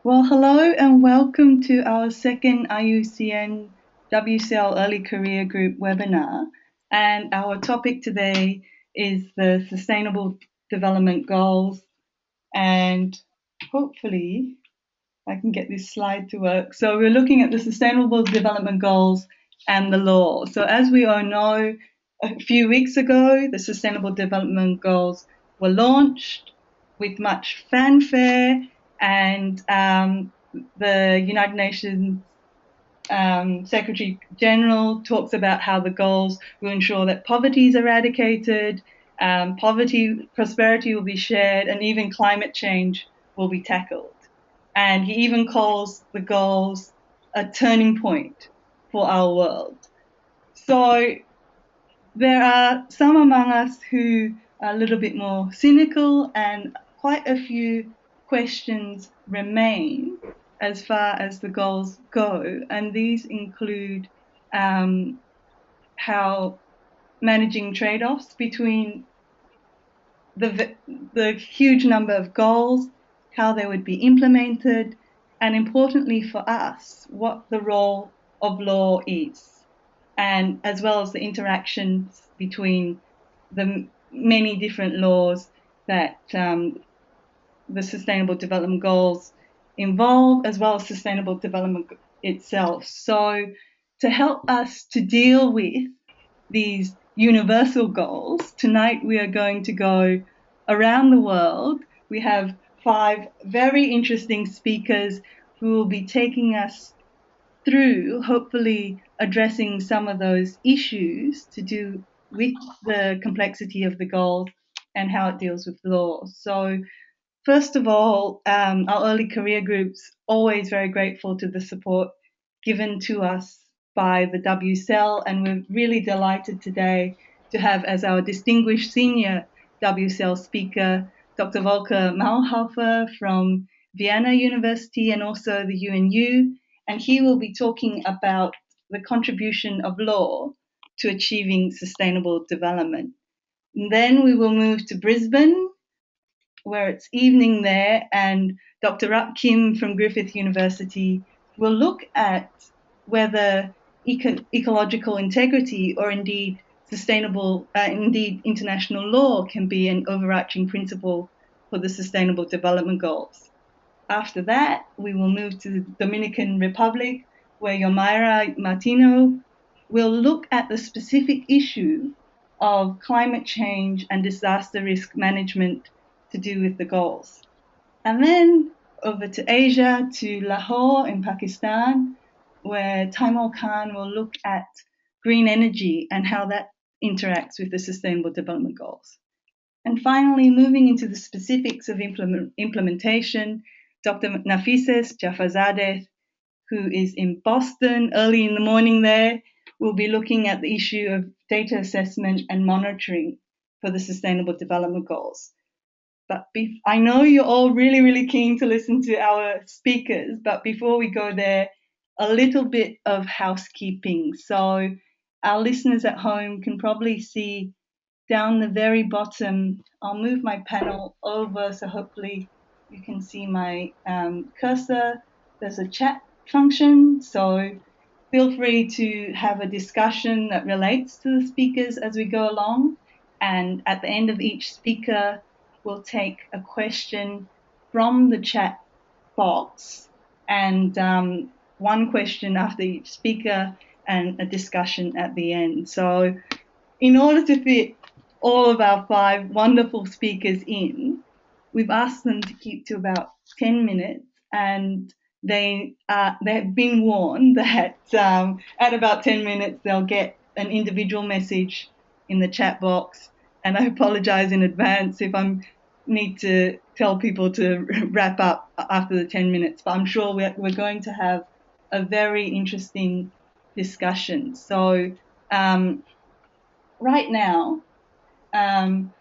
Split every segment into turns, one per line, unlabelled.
Well, hello and welcome to our second IUCN WCEL Early Career Group webinar. And our topic today is the Sustainable Development Goals. And hopefully I can get this slide to work. So we're looking at the Sustainable Development Goals and the law. So as we all know, a few weeks ago, the Sustainable Development Goals were launched with much fanfare, and the United Nations Secretary General talks about how the goals will ensure that poverty is eradicated, prosperity will be shared, and even climate change will be tackled. And he even calls the goals a turning point for our world. So there are some among us who are a little bit more cynical, and quite a few questions remain as far as the goals go. And these include how managing trade-offs between the huge number of goals, how they would be implemented, and importantly for us, what the role of law is, and as well as the interactions between the many different laws that the Sustainable Development Goals involve, as well as sustainable development itself. So to help us to deal with these universal goals, tonight we are going to go around the world. We have 5 very interesting speakers who will be taking us through, hopefully addressing some of those issues to do with the complexity of the goal and how it deals with law. So first of all, our early career groups always very grateful to the support given to us by the WCEL, and we're really delighted today to have as our distinguished senior WCEL speaker, Dr. Volker Mauerhofer from Vienna University and also the UNU, and he will be talking about the contribution of law to achieving sustainable development. And then we will move to Brisbane, where it's evening there, and Dr. Rakhyun Kim from Griffith University will look at whether ecological integrity or indeed indeed international law can be an overarching principle for the Sustainable Development Goals. After that, we will move to the Dominican Republic, where J.Martinó will look at the specific issue of climate change and disaster risk management to do with the goals. And then over to Asia, to Lahore in Pakistan, where Taimur Khan will look at green energy and how that interacts with the Sustainable Development Goals. And finally, moving into the specifics of implementation, Dr. Nafises Jafarzadeh, who is in Boston early in the morning there, will be looking at the issue of data assessment and monitoring for the Sustainable Development Goals. But I know you're all really, really keen to listen to our speakers, but before we go there, a little bit of housekeeping. So our listeners at home can probably see down the very bottom, I'll move my panel over so hopefully you can see my cursor. There's a chat function, so feel free to have a discussion that relates to the speakers as we go along. And at the end of each speaker, we'll take a question from the chat box, and one question after each speaker and a discussion at the end. So in order to fit all of our 5 wonderful speakers in, we've asked them to keep to about 10 minutes, and they have been warned that at about 10 minutes they'll get an individual message in the chat box. And I apologize in advance if I need to tell people to wrap up after the 10 minutes, but I'm sure we're going to have a very interesting discussion. So right now, I'm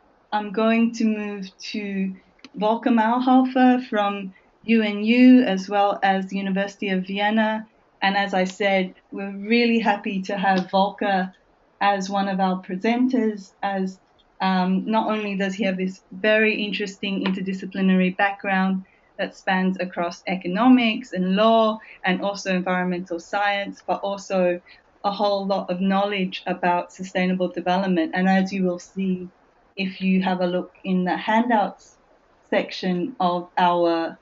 going to move to Volker Mauerhofer from UNU as well as the University of Vienna. And as I said, we're really happy to have Volker as one of our presenters, as not only does he have this very interesting interdisciplinary background, that spans across economics and law and also environmental science, but also a whole lot of knowledge about sustainable development. And as you will see, if you have a look in the handouts section of our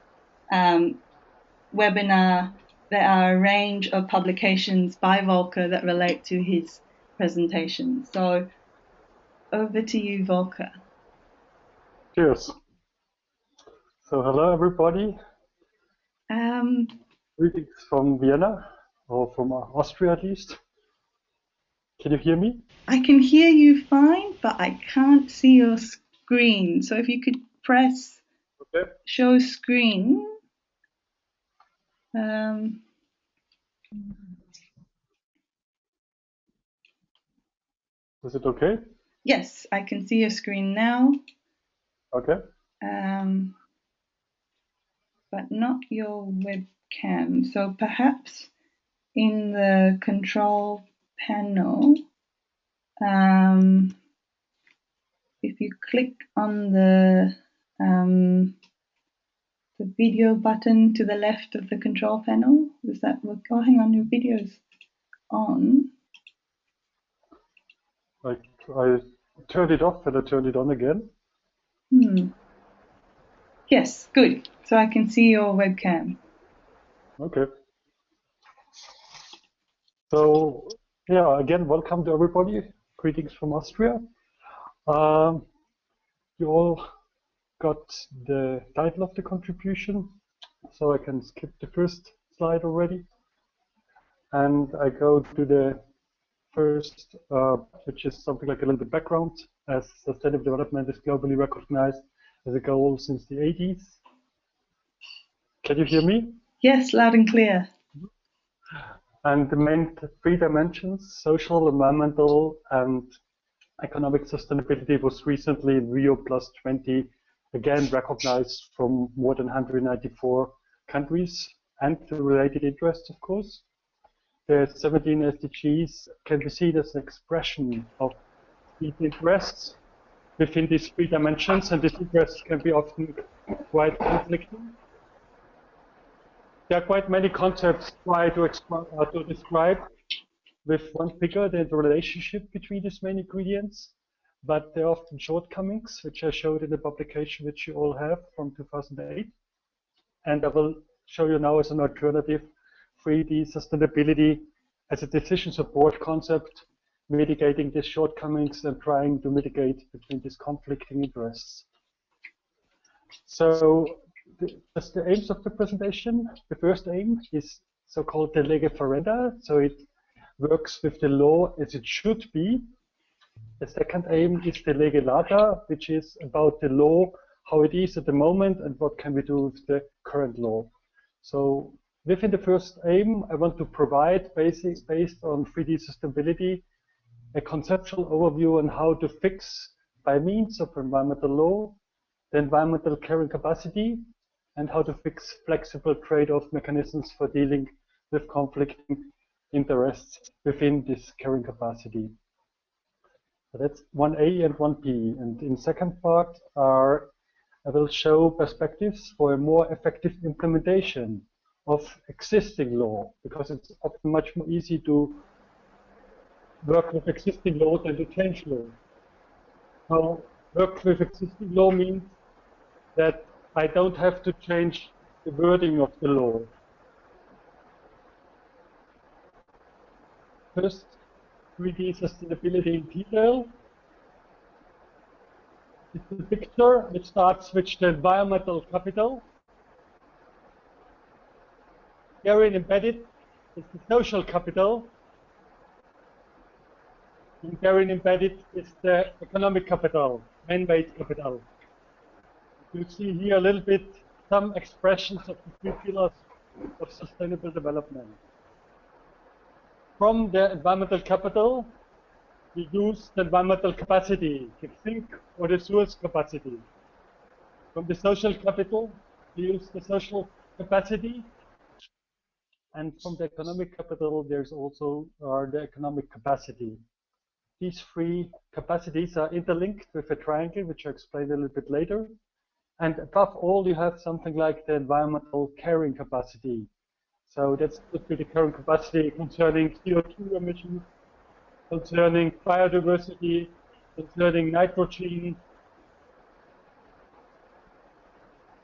webinar, there are a range of publications by Volker that relate to his presentation. So over to you, Volker.
Cheers. So hello, everybody. Greetings from Vienna, or from Austria at least. Can you hear me?
I can hear you fine, but I can't see your screen. So if you could press show screen.
Is it okay?
Yes, I can see your screen now.
Okay.
But not your webcam. So perhaps in the control panel, if you click on the video button to the left of the control panel, does that work? Oh, hang on, your video's on.
I turned it off and I turned it on again.
Yes, good. So I can see your webcam.
Okay. So, yeah, again, welcome to everybody. Greetings from Austria. You all got the title of the contribution, so I can skip the first slide already. And I go to the first, which is something like a little bit background, as sustainable development is globally recognized as a goal since the 80s. Can you hear me?
Yes, loud and clear.
And the main three dimensions, social, environmental, and economic sustainability, was recently in Rio +20, again recognized from more than 194 countries and the related interests, of course. The 17 SDGs can be seen as an expression of these interests within these three dimensions, and these interests can be often quite conflicting. There are quite many concepts try to describe with one figure the relationship between these main ingredients, but there are often shortcomings, which I showed in the publication which you all have from 2008. And I will show you now as an alternative 3D sustainability as a decision support concept, mitigating these shortcomings and trying to mitigate between these conflicting interests. So that's the aims of the presentation. The first aim is so-called the lege ferenda, so it works with the law as it should be. The second aim is the lege lata, which is about the law, how it is at the moment, and what can we do with the current law. So within the first aim, I want to provide, based on 3D sustainability, a conceptual overview on how to fix, by means of environmental law, the environmental carrying capacity, and how to fix flexible trade-off mechanisms for dealing with conflicting interests within this carrying capacity. So that's 1A and 1B. And in second part I will show perspectives for a more effective implementation of existing law, because it's often much more easy to work with existing law than to change law. Now, work with existing law means that I don't have to change the wording of the law. First, 3D sustainability in detail. It's a picture which starts with the environmental capital. Therein embedded is the social capital. And therein embedded is the economic capital, man-made capital. You see here a little bit some expressions of the three pillars of sustainable development. From the environmental capital, we use the environmental capacity, the think or the resource capacity. From the social capital, we use the social capacity. And from the economic capital, there's also the economic capacity. These three capacities are interlinked with a triangle, which I'll explain a little bit later. And above all, you have something like the environmental carrying capacity. So that's would be the carrying capacity concerning CO2 emissions, concerning biodiversity, concerning nitrogen.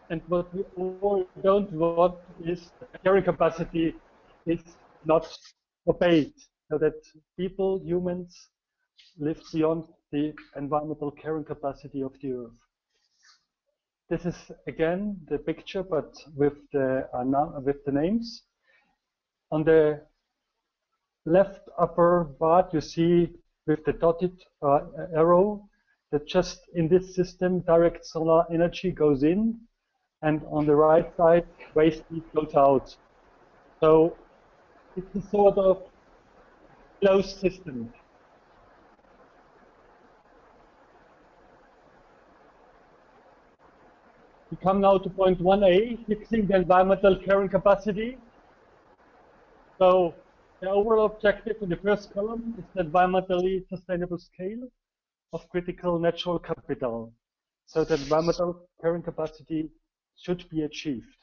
And what we all don't want is the carrying capacity is not obeyed, so that people, humans, live beyond the environmental carrying capacity of the Earth. This is again the picture, but with the names. On the left upper part, you see with the dotted arrow that just in this system, direct solar energy goes in, and on the right side, waste heat goes out. So it's a sort of closed system. We come now to point 1a, fixing the environmental carrying capacity. So the overall objective in the first column is the environmentally sustainable scale of critical natural capital. So the environmental carrying capacity should be achieved.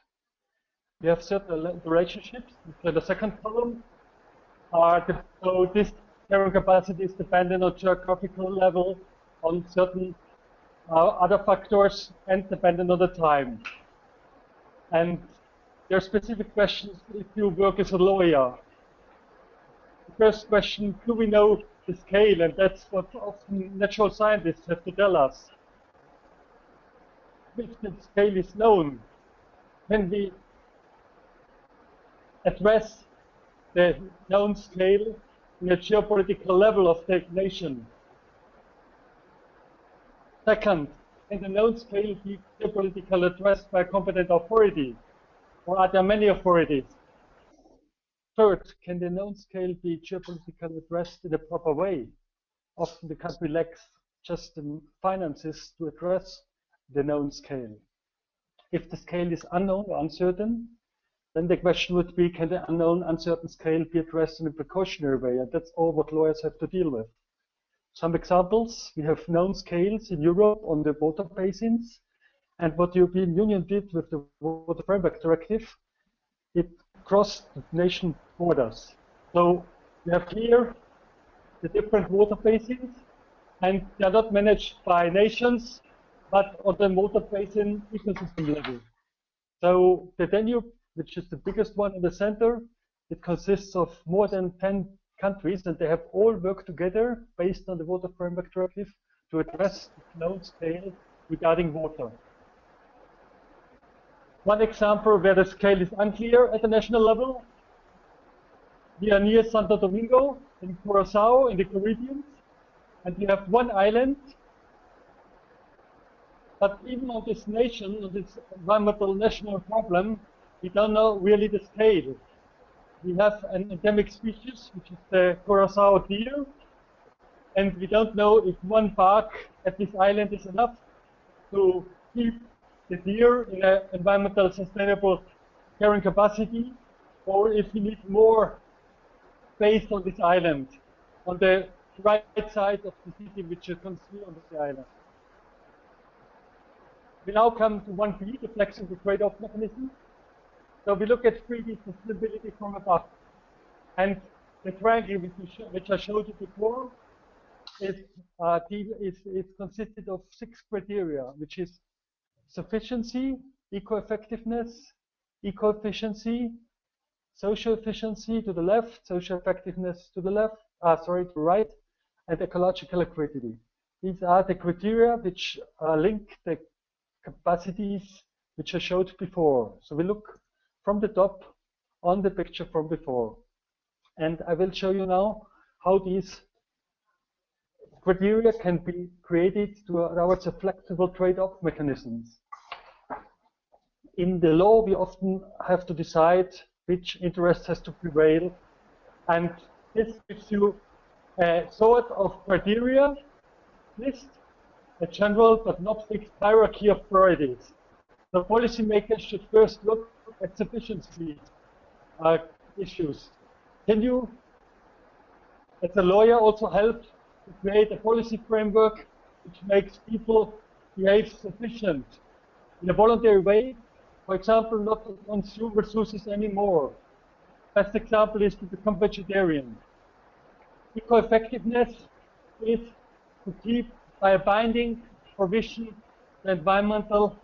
We have certain relationships. So the second column are so this carrying capacity is dependent on geographical level, on certain other factors, and dependent on the time. And there are specific questions if you work as a lawyer. The first question, do we know the scale? And that's what often natural scientists have to tell us. If the scale is known, then we address the known scale in a geopolitical level of the nation. Second, can the known scale be geopolitical addressed by a competent authority? Or are there many authorities? Third, can the known scale be geopolitical addressed in a proper way? Often the country lacks just the finances to address the known scale. If the scale is unknown or uncertain, then the question would be, can the unknown, uncertain scale be addressed in a precautionary way? And that's all what lawyers have to deal with. Some examples, we have known scales in Europe on the water basins, and what the European Union did with the Water Framework Directive, it crossed nation borders. So we have here the different water basins, and they are not managed by nations, but on the water basin ecosystem level. So the Danube, which is the biggest one in the center, it consists of more than 10 countries, and they have all worked together based on the Water Framework Directive to address the known scale regarding water. One example where the scale is unclear at the national level, we are near Santo Domingo in Curacao in the Caribbean, and we have one island, but even on this nation, on this environmental national problem, we don't know really the scale. We have an endemic species, which is the Curacao deer, and we don't know if one park at this island is enough to keep the deer in an environmental sustainable carrying capacity, or if we need more space on this island, on the right side of the city, which you can see on the island. We now come to 1B, the flexible trade-off mechanism. So we look at 3D sustainability from above. And the triangle which I showed you before is consisted of 6 criteria, which is sufficiency, eco-effectiveness, eco-efficiency, social efficiency to the left, social effectiveness to the left, to the right, and ecological equity. These are the criteria which link the capacities which I showed before. So we look from the top on the picture from before. And I will show you now how these criteria can be created towards a flexible trade-off mechanisms. In the law, we often have to decide which interest has to prevail. And this gives you a sort of criteria list, a general but not fixed hierarchy of priorities. The policymakers should first look at sufficiency issues. Can you, as a lawyer, also help to create a policy framework which makes people behave sufficient? in a voluntary way, for example, not to consume resources anymore. Best example is to become vegetarian. Eco-effectiveness is to keep by a binding provision the environmental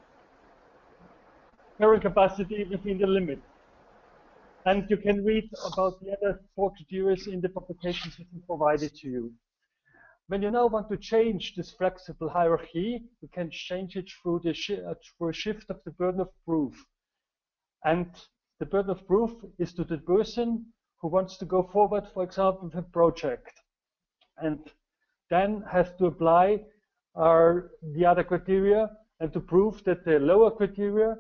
carrying capacity within the limit. And you can read about the other 4 criteria in the publications that we provided to you. When you now want to change this flexible hierarchy, you can change it through a shift of the burden of proof. And the burden of proof is to the person who wants to go forward, for example, with a project, and then has to apply the other criteria and to prove that the lower criteria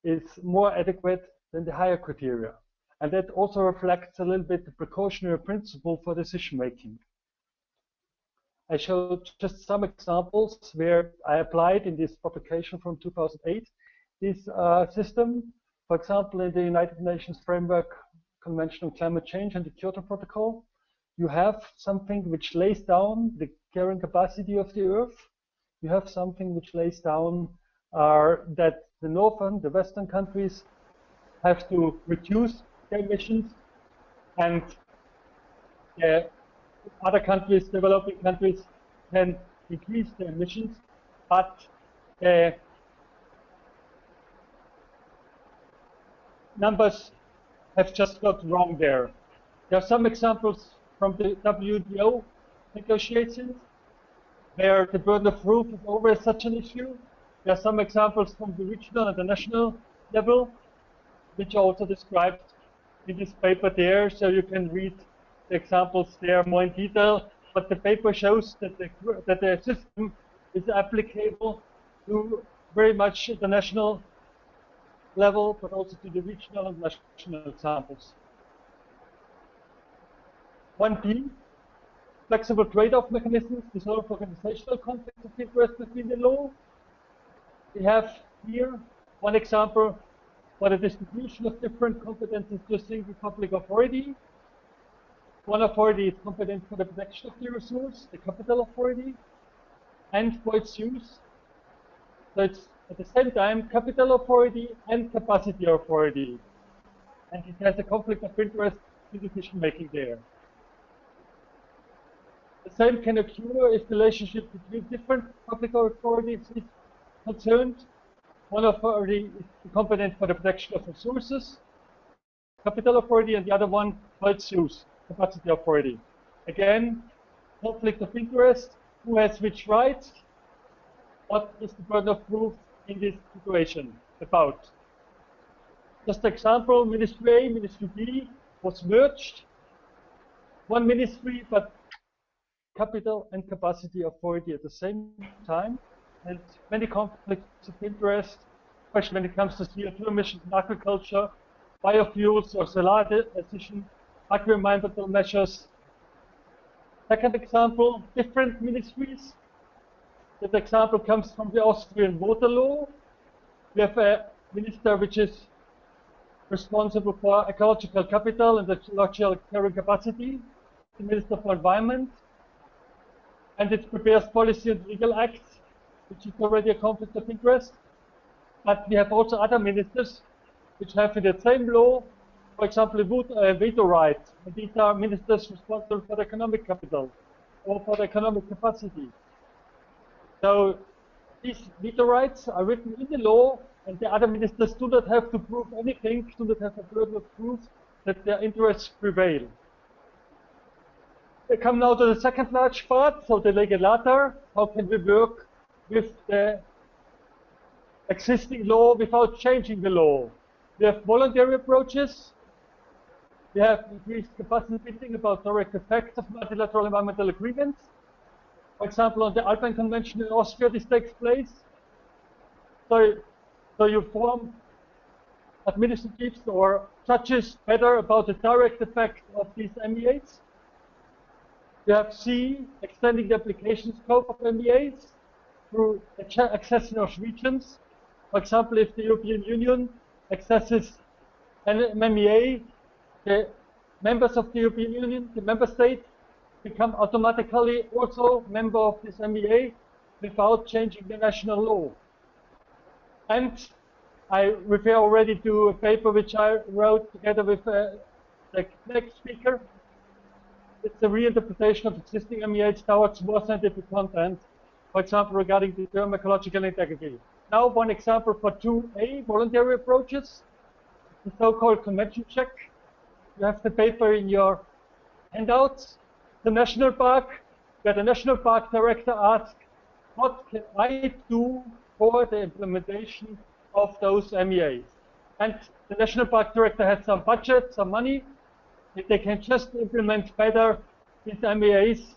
is more adequate than the higher criteria. And that also reflects a little bit the precautionary principle for decision making. I showed just some examples where I applied in this publication from 2008 this system. For example, in the United Nations Framework Convention on Climate Change and the Kyoto Protocol, you have something which lays down the carrying capacity of the Earth. You have something which lays down that the Western countries have to reduce their emissions, and the other countries, developing countries, can increase their emissions, but the numbers have just got wrong there. There are some examples from the WTO negotiations where the burden of proof is always such an issue. There are some examples from the regional and the national level, which are also described in this paper there, so you can read the examples there more in detail. But the paper shows that the system is applicable to very much the national level, but also to the regional and national examples. 1B, flexible trade-off mechanisms to solve organizational conflicts of interest between the law. We have here one example for the distribution of different competences to a single public authority. One authority is competent for the protection of the resource, the capital authority, and for its use. So it's at the same time capital authority and capacity authority. And it has a conflict of interest in decision making there. The same can occur if the relationship between different public authorities is concerned. One authority is competent for the protection of resources, capital authority, and the other one for its use, capacity authority. Again, conflict of interest, who has which rights, what is the burden of proof in this situation about. Just example, Ministry A, Ministry B was merged. One ministry, but capital and capacity authority at the same time, and many conflicts of interest, especially when it comes to CO2 emissions in agriculture, biofuels or solar decision, agri-environmental measures. Second example, different ministries. That example comes from the Austrian water law. We have a minister which is responsible for ecological capital and ecological carrying capacity, the Minister for Environment, and it prepares policy and legal acts, which is already a conflict of interest. But we have also other ministers which have in the same law, for example, a veto right. And these are ministers responsible for the economic capital or for the economic capacity. So these veto rights are written in the law, and the other ministers do not have to prove anything, do not have a burden of proof that their interests prevail. We come now to the second large part, so the legislator. How can we work with the existing law without changing the law? We have voluntary approaches. We have increased capacity building about direct effects of multilateral environmental agreements. For example, on the Alpine Convention in Austria, this takes place. So you form administratives or judges better about the direct effect of these MEAs. You have C, extending the application scope of MEAs through accession of regions. For example, if the European Union accesses an MEA, the members of the European Union, the member states, become automatically also member of this MEA without changing the national law. And I refer already to a paper which I wrote together with the next speaker. It's a reinterpretation of existing MEAs towards more scientific content, for example, regarding the term ecological integrity. Now, one example for 2A, voluntary approaches, the so-called convention check. You have the paper in your handouts. The national park, where the national park director asks, what can I do for the implementation of those MEAs? And the national park director has some budget, some money. If they can just implement better these MEAs,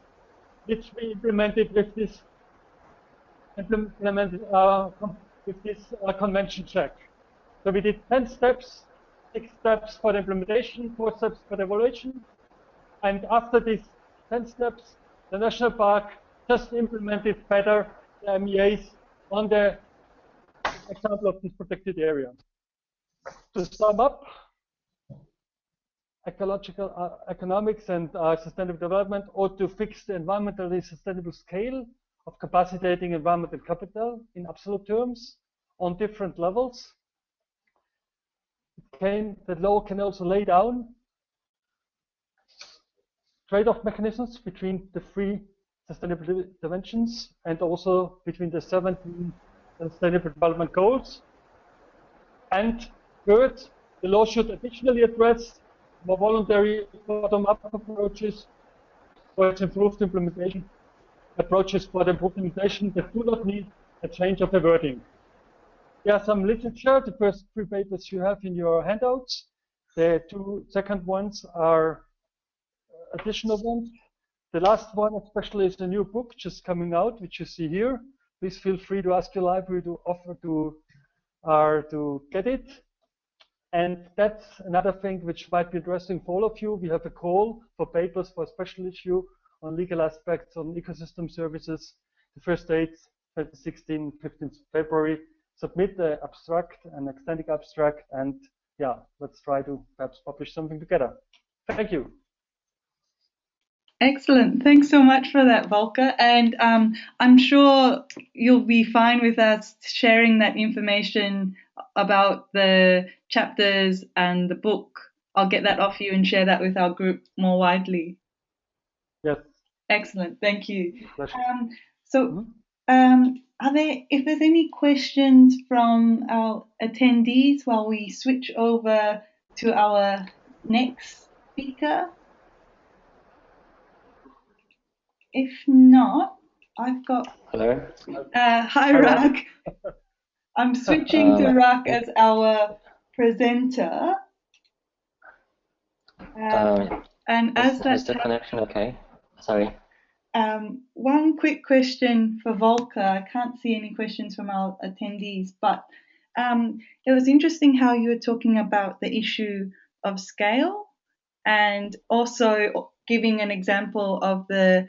which we implemented with this convention check. So we did 10 steps, 6 steps for the implementation, 4 steps for the evaluation. And after these 10 steps, the national park just implemented better the MEAs on the example of this protected area. To sum up, ecological economics and sustainable development ought to fix the environmentally sustainable scale of capacitating environmental capital in absolute terms on different levels. The law can also lay down trade-off mechanisms between the 3 sustainable dimensions and also between the 17 sustainable development goals. And third, the law should additionally address more voluntary bottom-up approaches for its improved implementation, approaches for the improved implementation that do not need a change of the wording. There are some literature. The first 3 papers you have in your handouts. The 2 second ones are additional ones. The last one especially is a new book just coming out, which you see here. Please feel free to ask your library to offer to get it. And that's another thing which might be interesting for all of you. We have a call for papers for a special issue on legal aspects on ecosystem services. The first date, 2016, 15th February. Submit the abstract, an extended abstract, and yeah, let's try to perhaps publish something together. Thank you.
Excellent. Thanks so much for that, Volker. And I'm sure you'll be fine with us sharing that information about the chapters and the book. I'll get that off you and share that with our group more widely.
Yes.
Excellent. Thank you.
Pleasure.
If there's any questions from our attendees while we switch over to our next speaker? If not, I've got...
Hello.
Hi, Rak. I'm switching to Rak as our presenter. And as
is the connection okay? Sorry.
One quick question for Volker. I can't see any questions from our attendees, but it was interesting how you were talking about the issue of scale and also giving an example of the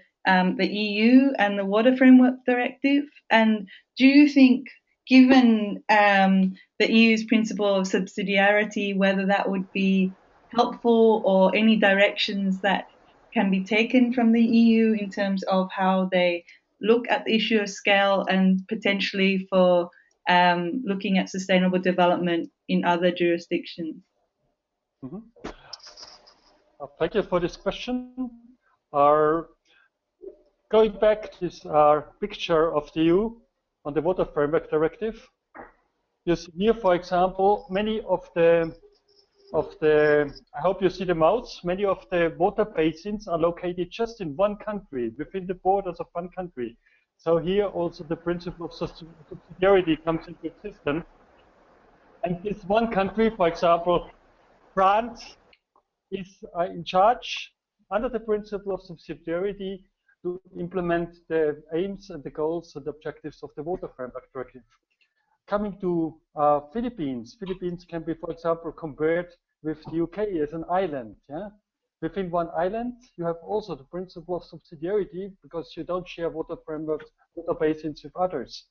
EU and the Water Framework Directive. And do you think, given the EU's principle of subsidiarity, whether that would be helpful or any directions that can be taken from the EU in terms of how they look at the issue of scale and potentially for looking at sustainable development in other jurisdictions?
Mm-hmm. Thank you for this question. Going back to this picture of the EU on the Water Framework Directive, you see here, for example, many of the I hope you see the mouse. Many of the water basins are located just in one country, within the borders of one country. So here also the principle of subsidiarity comes into existence. And this one country, for example, France, is in charge under the principle of subsidiarity to implement the aims and the goals and the objectives of the Water Framework Directive. Coming to Philippines can be, for example, compared with the UK as an island. Yeah? Within one island, you have also the principle of subsidiarity because you don't share water frameworks, water basins with others.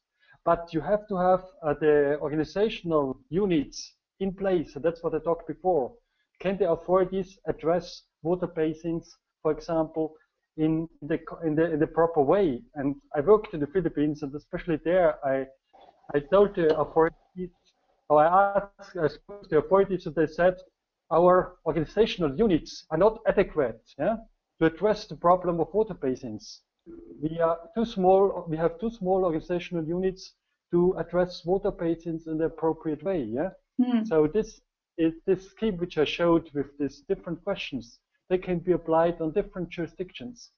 But you have to have the organizational units in place, and that's what I talked before. Can the authorities address water basins, for example, in the proper way? And I worked in the Philippines, and especially there, I told the authorities how I spoke to the authorities, and they said our organizational units are not adequate, yeah, to address the problem of water basins. We are too small. We have too small organizational units to address water basins in the appropriate way. Yeah. So this scheme which I showed with these different questions, they can be applied on different jurisdictions.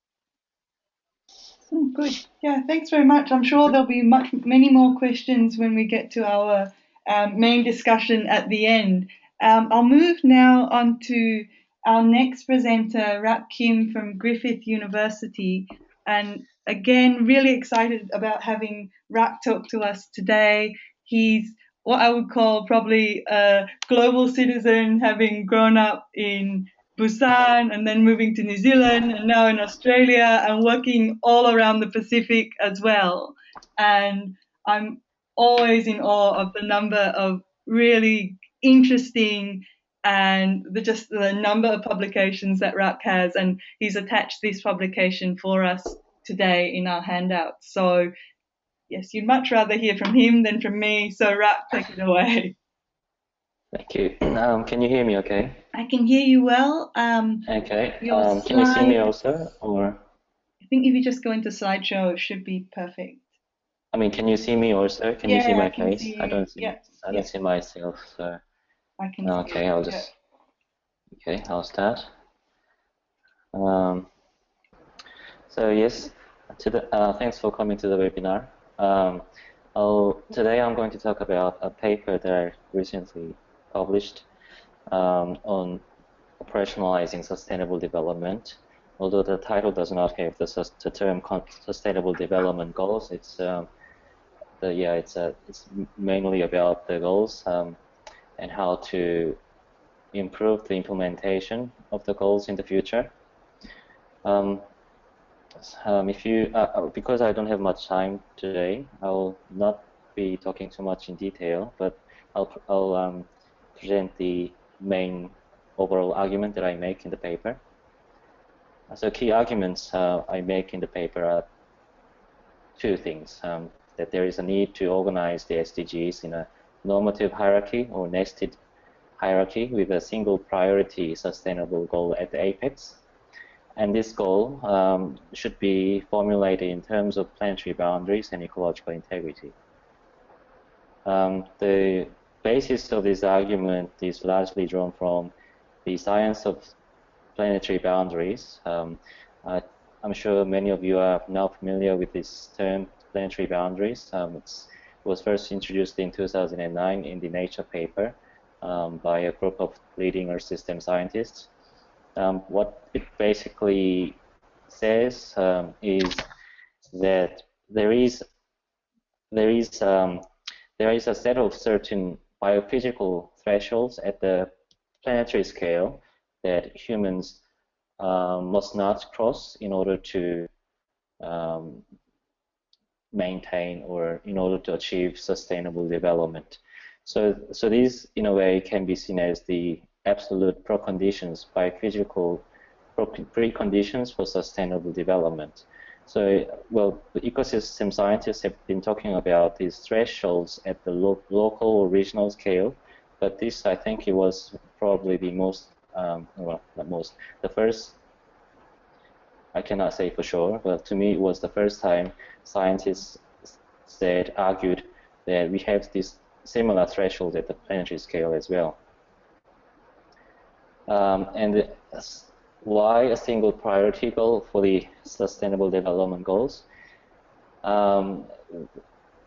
Good. Yeah, thanks very much. I'm sure there'll be many more questions when we get to our main discussion at the end. I'll move now on to our next presenter, Rakhyun Kim from Griffith University. And again, really excited about having Rak talk to us today. He's what I would call probably a global citizen, having grown up in Busan and then moving to New Zealand and now in Australia and working all around the Pacific as well. And I'm always in awe of the number of really interesting and just the number of publications that Rak has, and he's attached this publication for us today in our handout. So yes, you'd much rather hear from him than from me. So Rak, take it away.
Thank you. Can you hear me okay?
I can hear you well.
Okay. Can you see me also? Or
I think if you just go into slideshow, it should be perfect.
I mean, can you see me also? Can you see my face?
See
I don't see.
yes,
I don't see myself. So
I can
okay,
see
I'll just. Okay, I'll start. So yes, thanks for coming to the webinar. Today I'm going to talk about a paper that I recently published on operationalizing sustainable development. Although the title does not have the term sustainable development goals, it's mainly about the goals and how to improve the implementation of the goals in the future. Because I don't have much time today, I will not be talking too much in detail, but I'll present the main overall argument that I make in the paper. So key arguments I make in the paper are two things. That there is a need to organize the SDGs in a normative hierarchy or nested hierarchy with a single priority sustainable goal at the apex. And this goal should be formulated in terms of planetary boundaries and ecological integrity. The basis of this argument is largely drawn from the science of planetary boundaries. I'm sure many of you are now familiar with this term, planetary boundaries. It was first introduced in 2009 in the Nature paper by a group of leading Earth system scientists. What it basically says is that there is a set of certain biophysical thresholds at the planetary scale that humans must not cross in order to maintain or in order to achieve sustainable development. So these, in a way, can be seen as the absolute preconditions, biophysical preconditions for sustainable development. So, well, the ecosystem scientists have been talking about these thresholds at the local or regional scale, but this, I think, it was probably the most, the first, I cannot say for sure, but to me it was the first time scientists argued that we have this similar threshold at the planetary scale as well. And why a single priority goal for the Sustainable Development Goals? The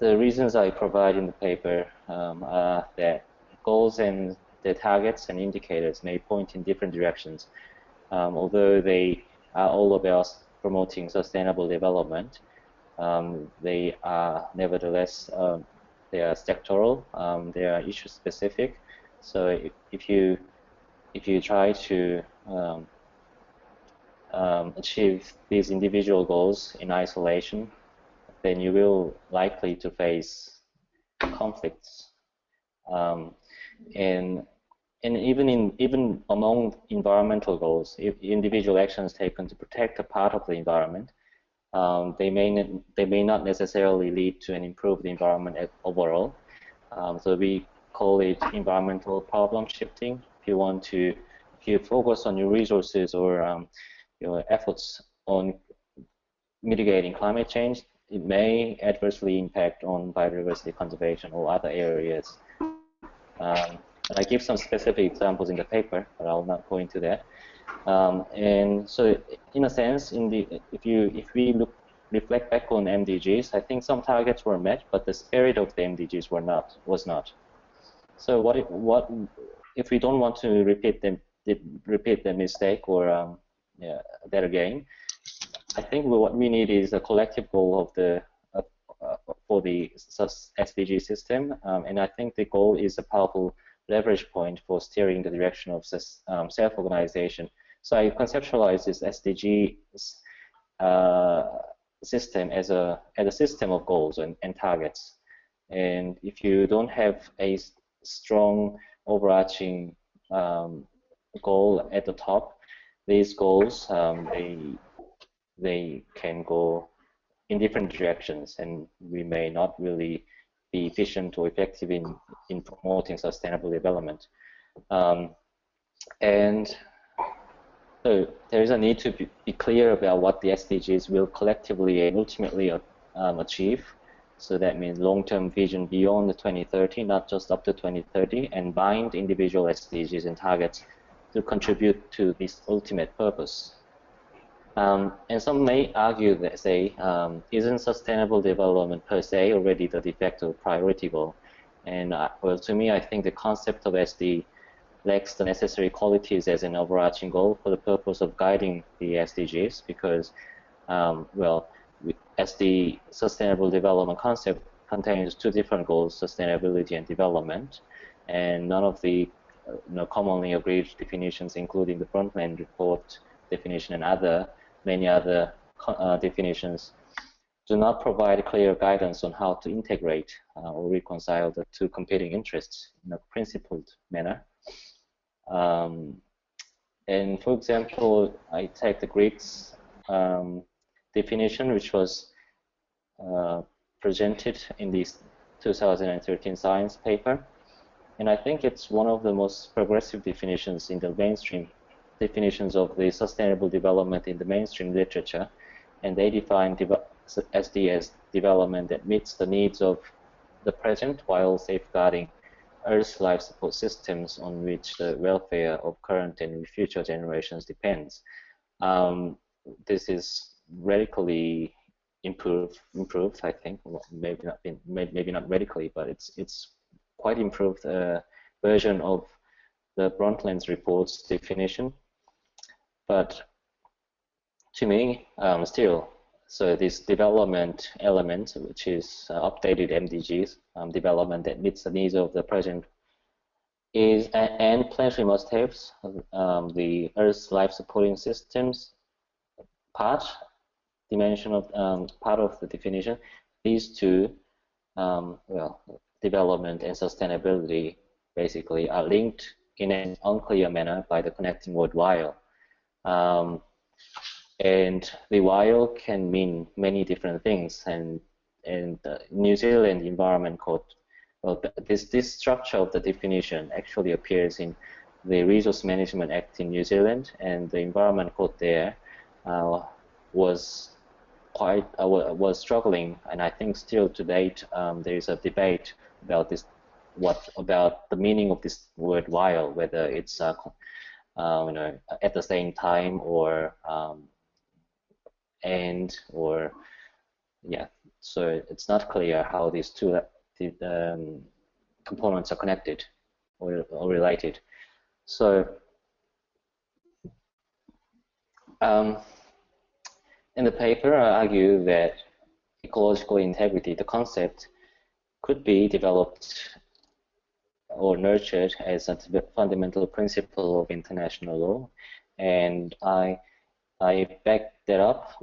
reasons I provide in the paper are that goals and the targets and indicators may point in different directions. Although they are all about promoting sustainable development, they are nevertheless they are sectoral, they are issue specific. So if you try to achieve these individual goals in isolation, then you will likely to face conflicts. And even among environmental goals, if individual actions taken to protect a part of the environment, they may not necessarily lead to an improved environment overall. So we call it environmental problem shifting. If you focus on your resources or your efforts on mitigating climate change, it may adversely impact on biodiversity conservation or other areas. And I give some specific examples in the paper, but I'll not go into that. And so, in a sense, if we reflect back on MDGs, I think some targets were met, but the spirit of the MDGs was not. So what if we don't want to repeat the mistake or that again? I think what we need is a collective goal of for the SDG system, and I think the goal is a powerful leverage point for steering the direction of self-organization. So I conceptualize this SDG system as a system of goals and targets. And if you don't have a strong overarching goal at the top, these goals they can go in different directions, and we may not really be efficient or effective in promoting sustainable development. And so there is a need to be clear about what the SDGs will collectively and ultimately achieve. So that means long-term vision beyond the 2030, not just up to 2030, and bind individual SDGs and targets to contribute to this ultimate purpose. And some may argue that, say, isn't sustainable development per se already the de facto priority goal? And well, to me, I think the concept of SD lacks the necessary qualities as an overarching goal for the purpose of guiding the SDGs, because, well, as the sustainable development concept contains two different goals, sustainability and development, and none of the commonly agreed definitions, including the Brundtland report definition and many other definitions, do not provide clear guidance on how to integrate or reconcile the two competing interests in a principled manner. And for example, I take the Greeks definition, which was presented in this 2013 science paper, and I think it's one of the most progressive definitions in the mainstream definitions of the sustainable development in the mainstream literature, and they define SD as development that meets the needs of the present while safeguarding Earth's life support systems on which the welfare of current and future generations depends. This is radically improved, I think. Well, maybe not radically, but it's quite improved version of the Brundtland's report's definition. But to me, still, so this development element, which is updated MDGs, development that meets the needs of the present, is and planetary must-haves, the Earth's life supporting systems dimension of part of the definition. These two, well, development and sustainability basically are linked in an unclear manner by the connecting word while. And the while can mean many different things, and New Zealand Environment Code, well, this structure of the definition actually appears in the Resource Management Act in New Zealand, and the Environment Code there was struggling, and I think still to date there is a debate about this, about the meaning of this word while, whether it's at the same time or and, or yeah. So it's not clear how these two components are connected or related. So in the paper, I argue that ecological integrity, the concept, could be developed or nurtured as a fundamental principle of international law, and I back that up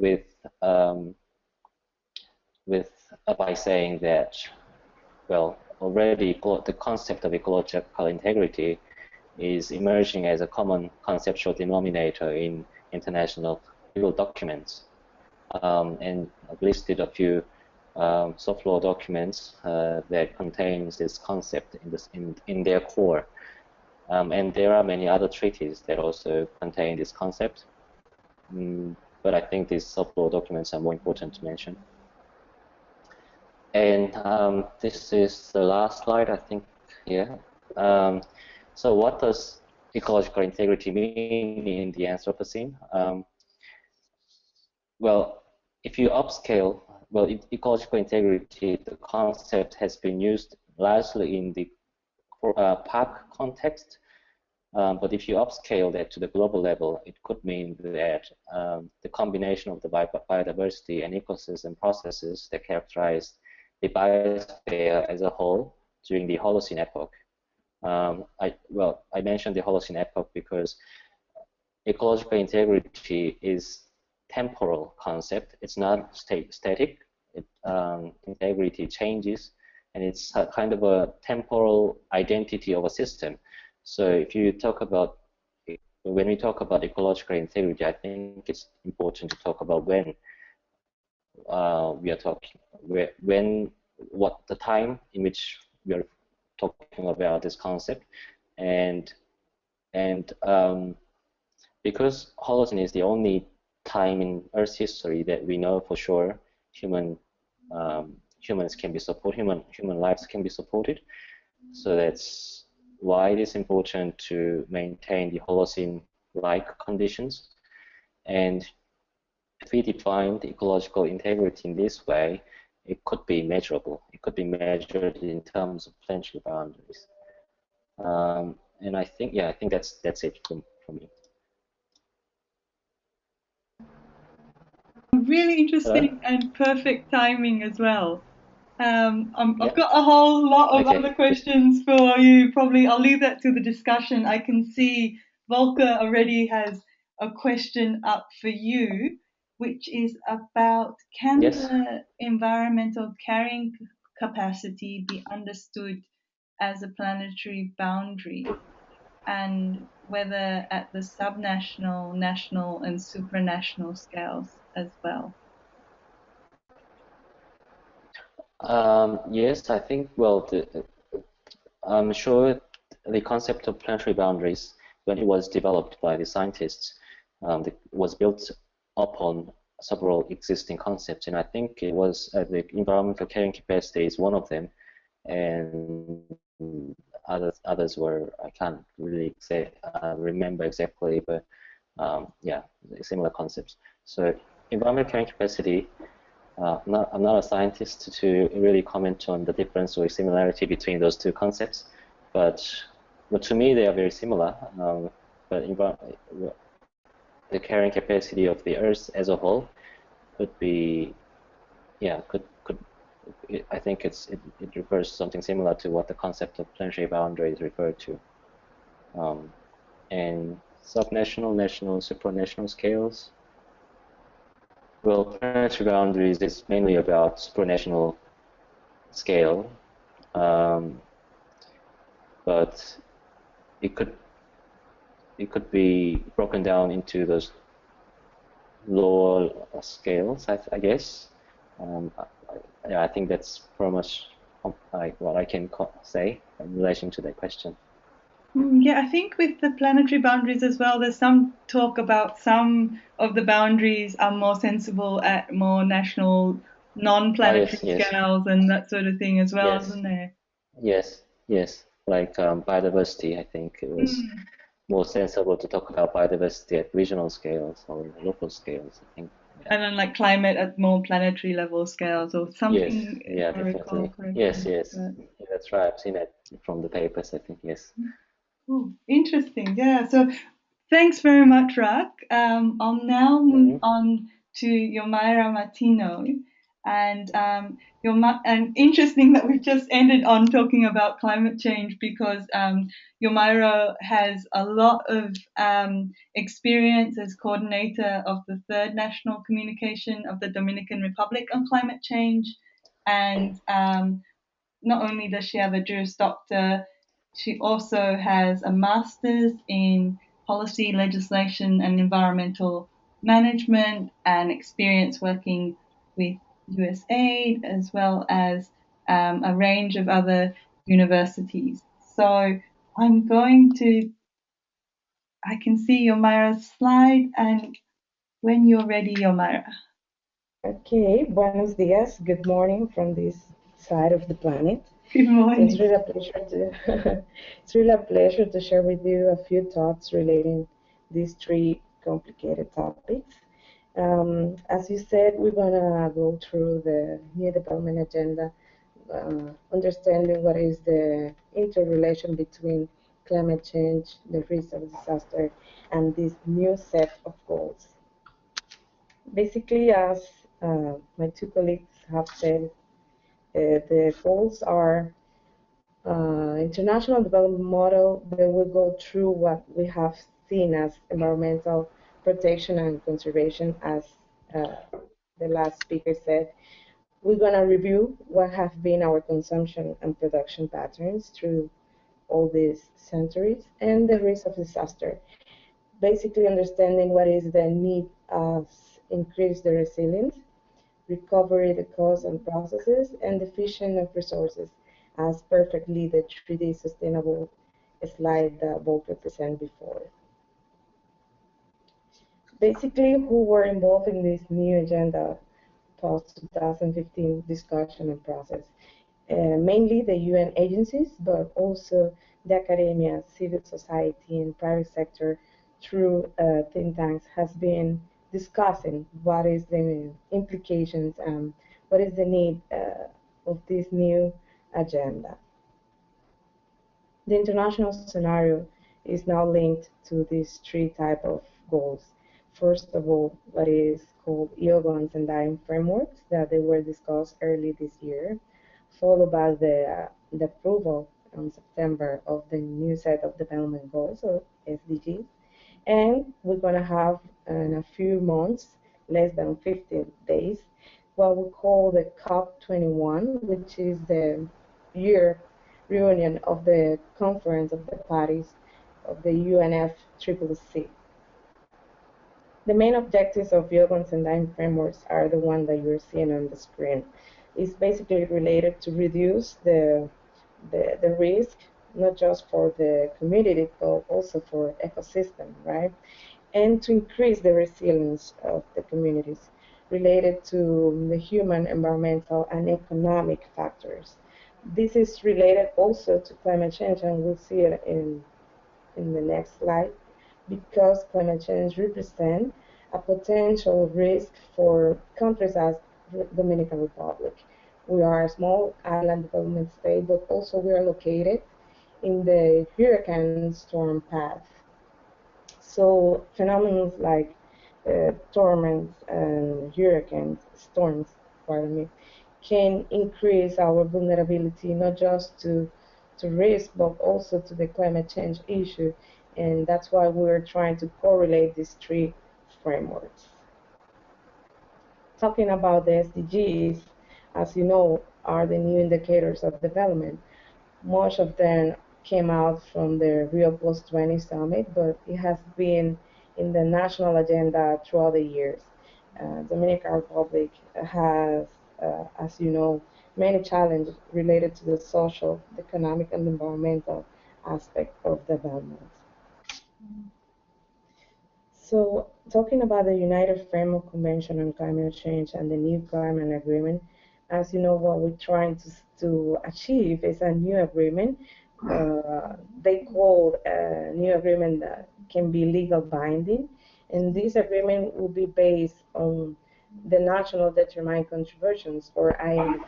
by saying that, well, already the concept of ecological integrity is emerging as a common conceptual denominator in international legal documents, and I've listed a few soft law documents that contains this concept in their core. And there are many other treaties that also contain this concept. But I think these soft law documents are more important to mention. And this is the last slide, I think, here. So what does ecological integrity mean in the Anthropocene? Well, if you upscale, well, ecological integrity, the concept has been used largely in the park context. But if you upscale that to the global level, it could mean that the combination of the biodiversity and ecosystem processes that characterize the biosphere as a whole during the Holocene epoch. I mentioned the Holocene epoch because ecological integrity is temporal concept. It's not static. Integrity changes, and it's a kind of a temporal identity of a system. So if you talk about, when we talk about ecological integrity, I think it's important to talk about when we are talking, what the time in which we are talking about this concept, and because Holocene is the only time in Earth's history that we know for sure humans can be supported, human lives can be supported. So that's why it is important to maintain the Holocene-like conditions. And if we define the ecological integrity in this way, it could be measurable. It could be measured in terms of planetary boundaries. And I think that's it from me.
Really interesting and perfect timing as well. I've got a whole lot of other questions for you. Probably I'll leave that to the discussion. I can see Volker already has a question up for you, which is about can the environmental carrying capacity be understood as a planetary boundary, and whether at the subnational, national, and supranational scales as well?
Yes, I think, well, I'm sure the concept of planetary boundaries, when it was developed by the scientists, was built upon several existing concepts, and I think it was the environmental carrying capacity is one of them, and others were, I can't really remember exactly, but yeah, similar concepts. So environmental carrying capacity, I'm not a scientist to really comment on the difference or similarity between those two concepts, but to me they are very similar. But the carrying capacity of the Earth as a whole could be, yeah, I think it refers to something similar to what the concept of planetary boundaries refer to. And subnational, national, supranational scales. Well, planetary boundaries is mainly about supranational scale, but it could be broken down into those lower scales, I guess. I think that's pretty much like what I can say in relation to that question.
Yeah, I think with the planetary boundaries as well, there's some talk about some of the boundaries are more sensible at more national, non-planetary scales and that sort of thing as well, isn't there?
Yes. Like biodiversity, I think it was more sensible to talk about biodiversity at regional scales or local scales, I think. Yeah.
And then like climate at more planetary level scales or something.
Yes, yeah, definitely. Yes. Yeah, that's right. I've seen it from the papers, I think, yes.
Oh, interesting. Yeah. So thanks very much, Rak. I'll now move on to Yomayra Martino. And interesting that we've just ended on talking about climate change because Yomayra has a lot of experience as coordinator of the third national communication of the Dominican Republic on climate change. And not only does she have a Juris Doctor, she also has a master's in policy, legislation, and environmental management, and experience working with USAID, as well as a range of other universities. So I'm going to, I can see Yomayra's slide, and when you're ready, Yomayra.
Okay, buenos dias. Good morning from this side of the planet.
Good morning.
It's really a pleasure to it's really a pleasure to share with you a few thoughts relating these three complicated topics. As you said, we're gonna go through the new development agenda, understanding what is the interrelation between climate change, the risk of disaster, and this new set of goals. Basically, as my two colleagues have said, the goals are international development model that will go through what we have seen as environmental protection and conservation, as the last speaker said. We're going to review what have been our consumption and production patterns through all these centuries and the risk of disaster. Basically understanding what is the need of increase the resilience, recovery the costs and processes, and the efficient of resources, as perfectly the 3D sustainable slide that Volker presented before. Basically, who were involved in this new agenda post-2015 discussion and process? Mainly the UN agencies, but also the academia, civil society, and private sector through think tanks has been discussing what is the implications and what is the need of this new agenda. The international scenario is now linked to these three types of goals. First of all, what is called IUCN and DIME frameworks that they were discussed early this year, followed by the approval in September of the new set of development goals, or SDGs. And we're going to have in a few months, less than 15 days, what we call the COP21, which is the year reunion of the Conference of the Parties of the UNFCCC. The main objectives of IUCN and DIME frameworks are the one that you're seeing on the screen. It's basically related to reduce the risk, not just for the community, but also for ecosystem, right? And to increase the resilience of the communities related to the human, environmental, and economic factors. This is related also to climate change, and we'll see it in the next slide, because climate change represents a potential risk for countries as Dominican Republic. We are a small island development state, but also we are located in the hurricane storm path. So phenomena like torments and hurricanes, storms, pardon me, can increase our vulnerability not just to risk, but also to the climate change issue. And that's why we're trying to correlate these three frameworks. Talking about the SDGs, as you know, are the new indicators of development. Much of them came out from the Rio Plus 20 summit, but it has been in the national agenda throughout the years. Dominican Republic has, as you know, many challenges related to the social, economic, and environmental aspect of development. So, talking about the United Framework Convention on Climate Change and the new climate agreement, as you know, what we're trying to achieve is a new agreement. They call a new agreement that can be legal binding, and this agreement will be based on the national determined contributions, or INDCs.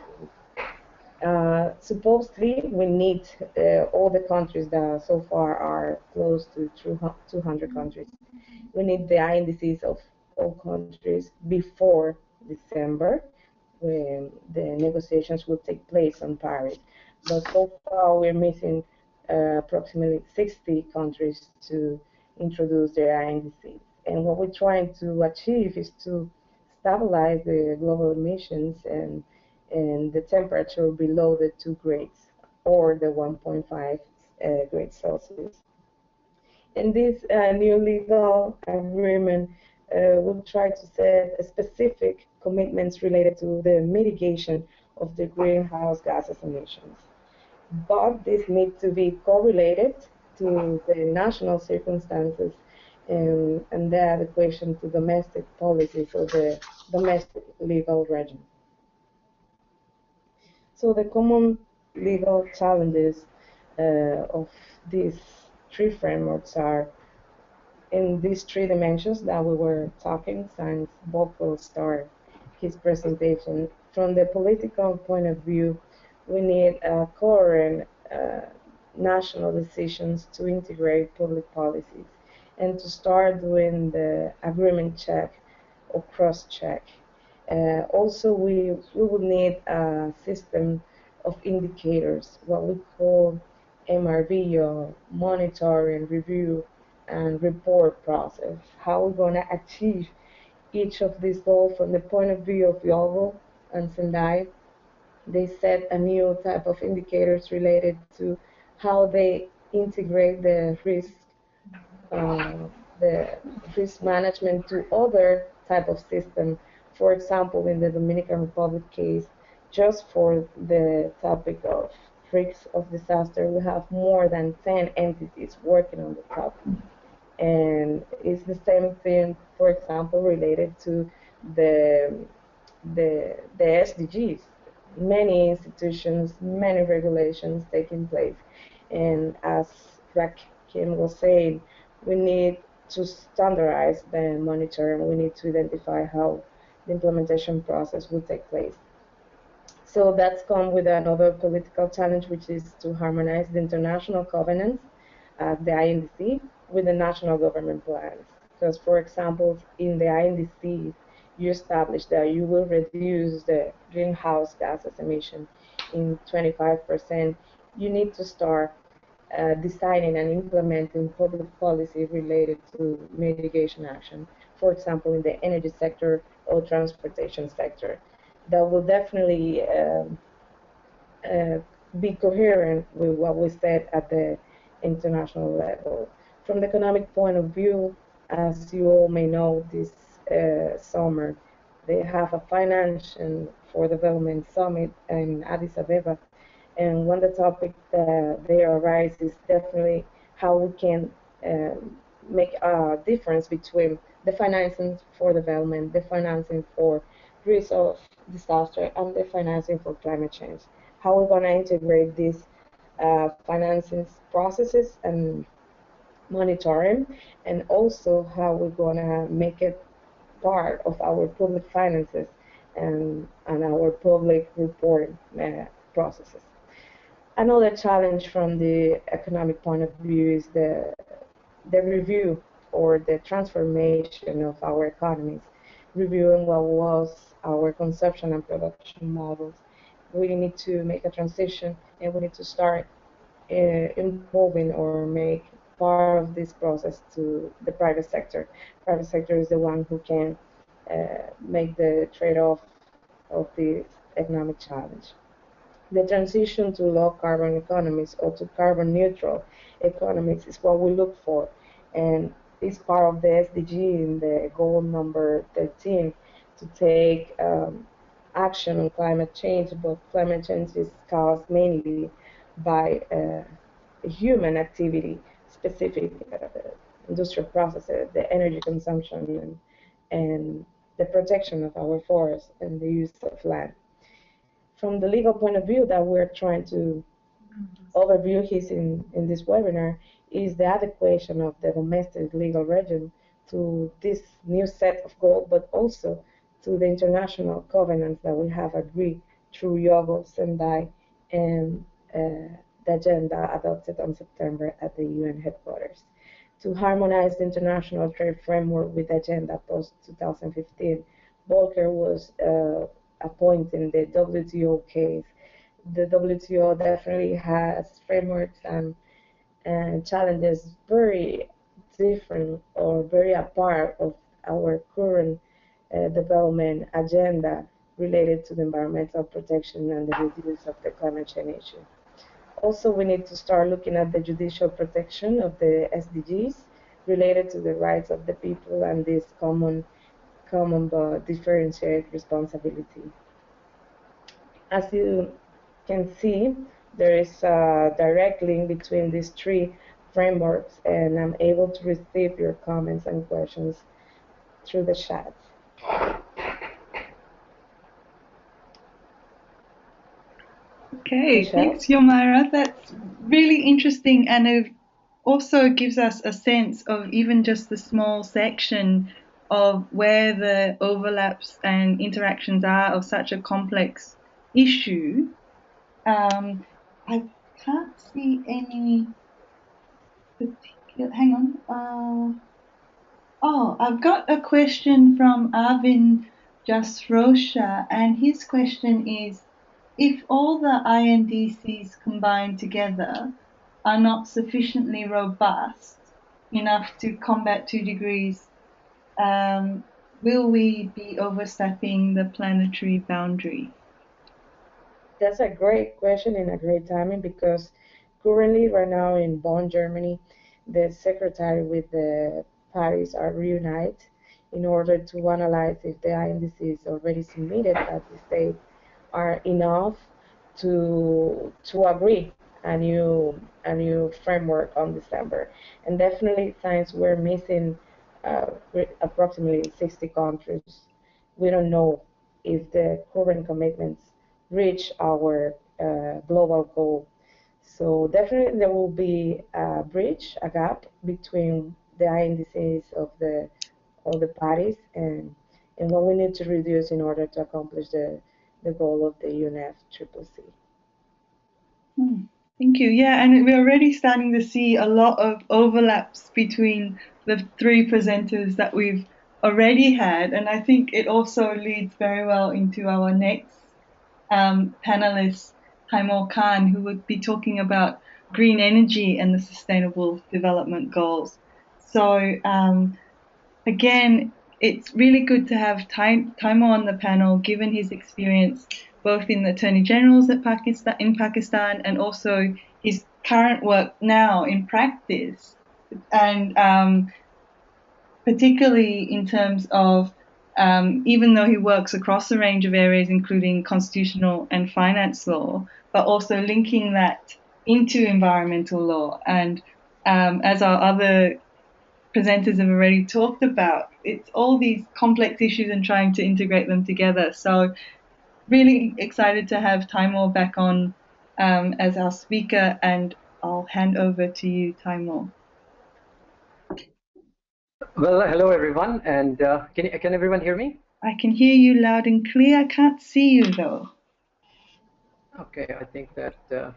Supposedly, we need all the countries that so far are close to 200 countries. We need the INDCs of all countries before December, when the negotiations will take place on Paris. But so far, we're missing approximately 60 countries to introduce their INDCs. And what we're trying to achieve is to stabilize the global emissions and the temperature below the 2 grades or the 1.5 grades Celsius. And this new legal agreement we'll try to set specific commitments related to the mitigation of the greenhouse gases emissions. But this needs to be correlated to the national circumstances and the adequation to domestic policies or the domestic legal regime. So the common legal challenges of these three frameworks are in these three dimensions that we were talking since Volker started his presentation. From the political point of view, we need coherent national decisions to integrate public policies and to start doing the agreement check or cross-check. Also, we will need a system of indicators, what we call MRV, or monitoring, review, and report process. How we're going to achieve each of these goals from the point of view of Yogo and Sendai. They set a new type of indicators related to how they integrate the risk management to other type of system. For example, in the Dominican Republic case, just for the topic of risks of disaster, we have more than 10 entities working on the topic. And it's the same thing, for example, related to the SDGs. Many institutions, many regulations taking place. And as Rakhyun was saying, we need to standardize the monitoring. We need to identify how the implementation process will take place. So that's come with another political challenge, which is to harmonize the international covenants, the INDC, with the national government plans. Because, for example, in the INDCs, you establish that you will reduce the greenhouse gases emission in 25%. You need to start designing and implementing public policy related to mitigation action, for example, in the energy sector or transportation sector. That will definitely be coherent with what we said at the international level. From the economic point of view, as you all may know, this summer they have a Finance for Development Summit in Addis Ababa, and one of the topics that there arise is definitely how we can make a difference between the financing for development, the financing for risk of disaster, and the financing for climate change. How we're going to integrate these financing processes and monitoring, and also how we're going to make it part of our public finances and our public reporting processes. Another challenge from the economic point of view is the review or the transformation of our economies, reviewing what was our consumption and production models. We need to make a transition, and we need to start involving or make part of this process to the private sector. Private sector is the one who can make the trade-off of this economic challenge. The transition to low carbon economies or to carbon neutral economies is what we look for, and it's part of the SDG in the goal number 13 to take action on climate change, but climate change is caused mainly by human activity, specific industrial processes, the energy consumption, and the protection of our forests and the use of land. From the legal point of view that we're trying to overview in this webinar is the adequation of the domestic legal regime to this new set of goals, but also to the international covenants that we have agreed through Yogo, Sendai, and the agenda adopted on September at the UN headquarters. To harmonize the international trade framework with the agenda post-2015, Volker was appointing the WTO case. The WTO definitely has frameworks and challenges very different or very apart of our current development agenda related to the environmental protection and the reduce of the climate change issue. Also, we need to start looking at the judicial protection of the SDGs related to the rights of the people and this common but differentiated responsibility. As you can see, there is a direct link between these three frameworks, and I'm able to receive your comments and questions through the chat.
Okay, thanks, Yomayra. That's really interesting, and it also gives us a sense of even just the small section of where the overlaps and interactions are of such a complex issue. I can't see any particular. Hang on. Oh, I've got a question from Arvin Jasrosha, and his question is, if all the INDCs combined together are not sufficiently robust enough to combat 2 degrees, will we be overstepping the planetary boundary?
That's a great question and a great timing, because currently, right now in Bonn, Germany, the secretary with the parties are reunited in order to analyze if the INDCs already submitted at the state are enough to agree a new framework on December. And definitely, since we're missing approximately 60 countries, we don't know if the current commitments reach our global goal. So definitely there will be a bridge, a gap between the INDCs of all the parties and what we need to reduce in order to accomplish the goal of the UNFCCC.
Thank you. Yeah, and we're already starting to see a lot of overlaps between the three presenters that we've already had, and I think it also leads very well into our next panelist, Taimur Khan, who would be talking about green energy and the sustainable development goals. So again, it's really good to have Taimur on the panel, given his experience both in the Attorney Generals in Pakistan and also his current work now in practice, and particularly in terms of even though he works across a range of areas, including constitutional and finance law, but also linking that into environmental law. And as our other presenters have already talked about, it's all these complex issues and trying to integrate them together. So really excited to have Taimur back on as our speaker, and I'll hand over to you, Taimur.
Well, hello everyone, and can everyone hear me?
I can hear you loud and clear. I can't see you though.
Okay, I think that there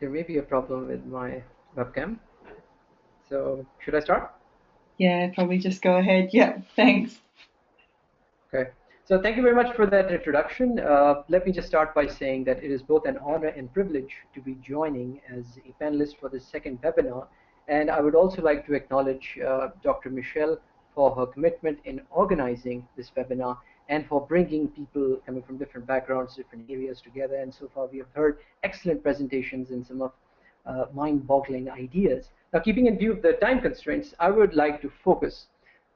may be a problem with my webcam. So should I start?
Yeah, probably just go ahead. Yeah, thanks.
Okay, so thank you very much for that introduction. Let me just start by saying that it is both an honor and privilege to be joining as a panelist for this second webinar. And I would also like to acknowledge Dr. Michelle for her commitment in organizing this webinar and for bringing people coming from different backgrounds, different areas together. And so far we have heard excellent presentations and some of mind-boggling ideas. Now, keeping in view of the time constraints, I would like to focus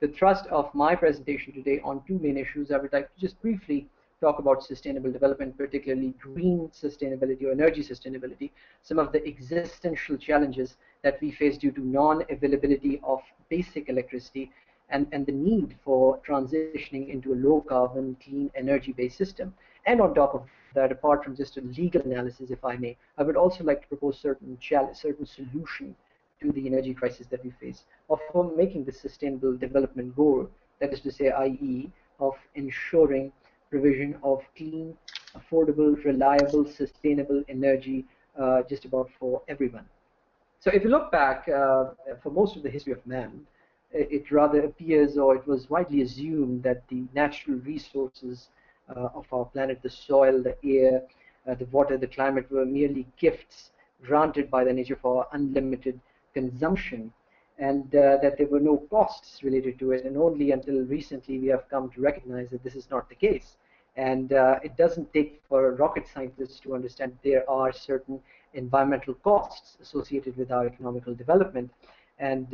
the thrust of my presentation today on two main issues. I would like to just briefly talk about sustainable development, particularly green sustainability or energy sustainability, some of the existential challenges that we face due to non-availability of basic electricity and the need for transitioning into a low-carbon, clean energy-based system. And on top of that, apart from just a legal analysis, if I may, I would also like to propose certain solution to the energy crisis that we face, of making the sustainable development goal, that is to say, i.e., of ensuring provision of clean, affordable, reliable, sustainable energy just about for everyone. So if you look back for most of the history of man, it rather appears, or it was widely assumed, that the natural resources of our planet, the soil, the air, the water, the climate, were merely gifts granted by the nature for unlimited consumption, and that there were no costs related to it. And only until recently we have come to recognize that this is not the case. And it doesn't take for rocket scientists to understand there are certain environmental costs associated with our economical development. And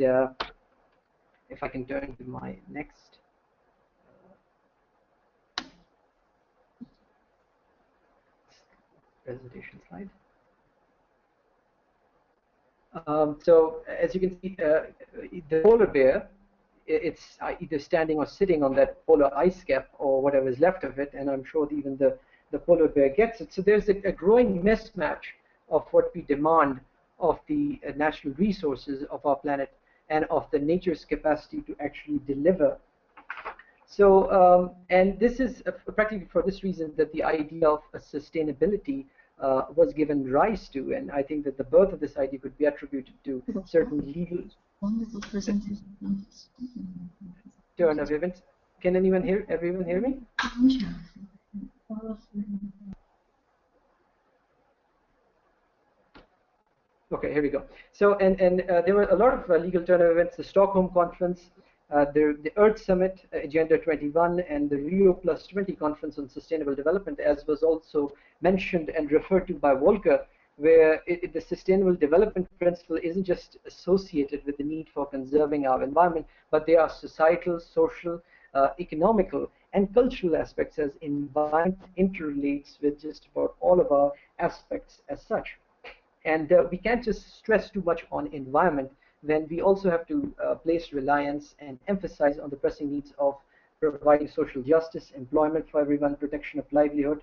if I can turn to my next presentation slide. So as you can see, the polar bear, it's either standing or sitting on that polar ice cap or whatever is left of it, and I'm sure even the polar bear gets it. So there's a growing mismatch of what we demand of the natural resources of our planet and of the nature's capacity to actually deliver. So, and this is practically for this reason that the idea of sustainability was given rise to, and I think that the birth of this idea could be attributed to certain legal turn of events. Can everyone hear me? Okay, here we go. So, and there were a lot of legal turn of events. The Stockholm Conference, the Earth Summit, Agenda 21, and the Rio +20 Conference on Sustainable Development, as was also mentioned and referred to by Volker, where the Sustainable Development Principle isn't just associated with the need for conserving our environment, but there are societal, social, economical, and cultural aspects, as environment interrelates with just about all of our aspects as such. And we can't just stress too much on environment, then we also have to place reliance and emphasize on the pressing needs of providing social justice, employment for everyone, protection of livelihood,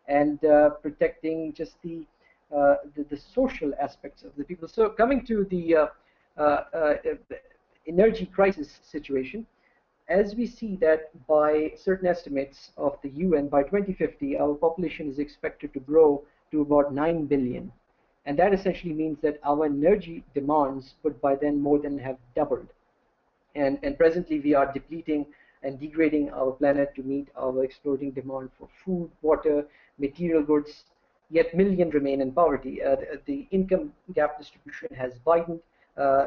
and protecting just the social aspects of the people. So coming to the energy crisis situation, as we see that by certain estimates of the UN, by 2050, our population is expected to grow to about 9 billion. And that essentially means that our energy demands would by then more than have doubled. And presently we are depleting and degrading our planet to meet our exploding demand for food, water, material goods, yet millions remain in poverty. The income gap distribution has widened,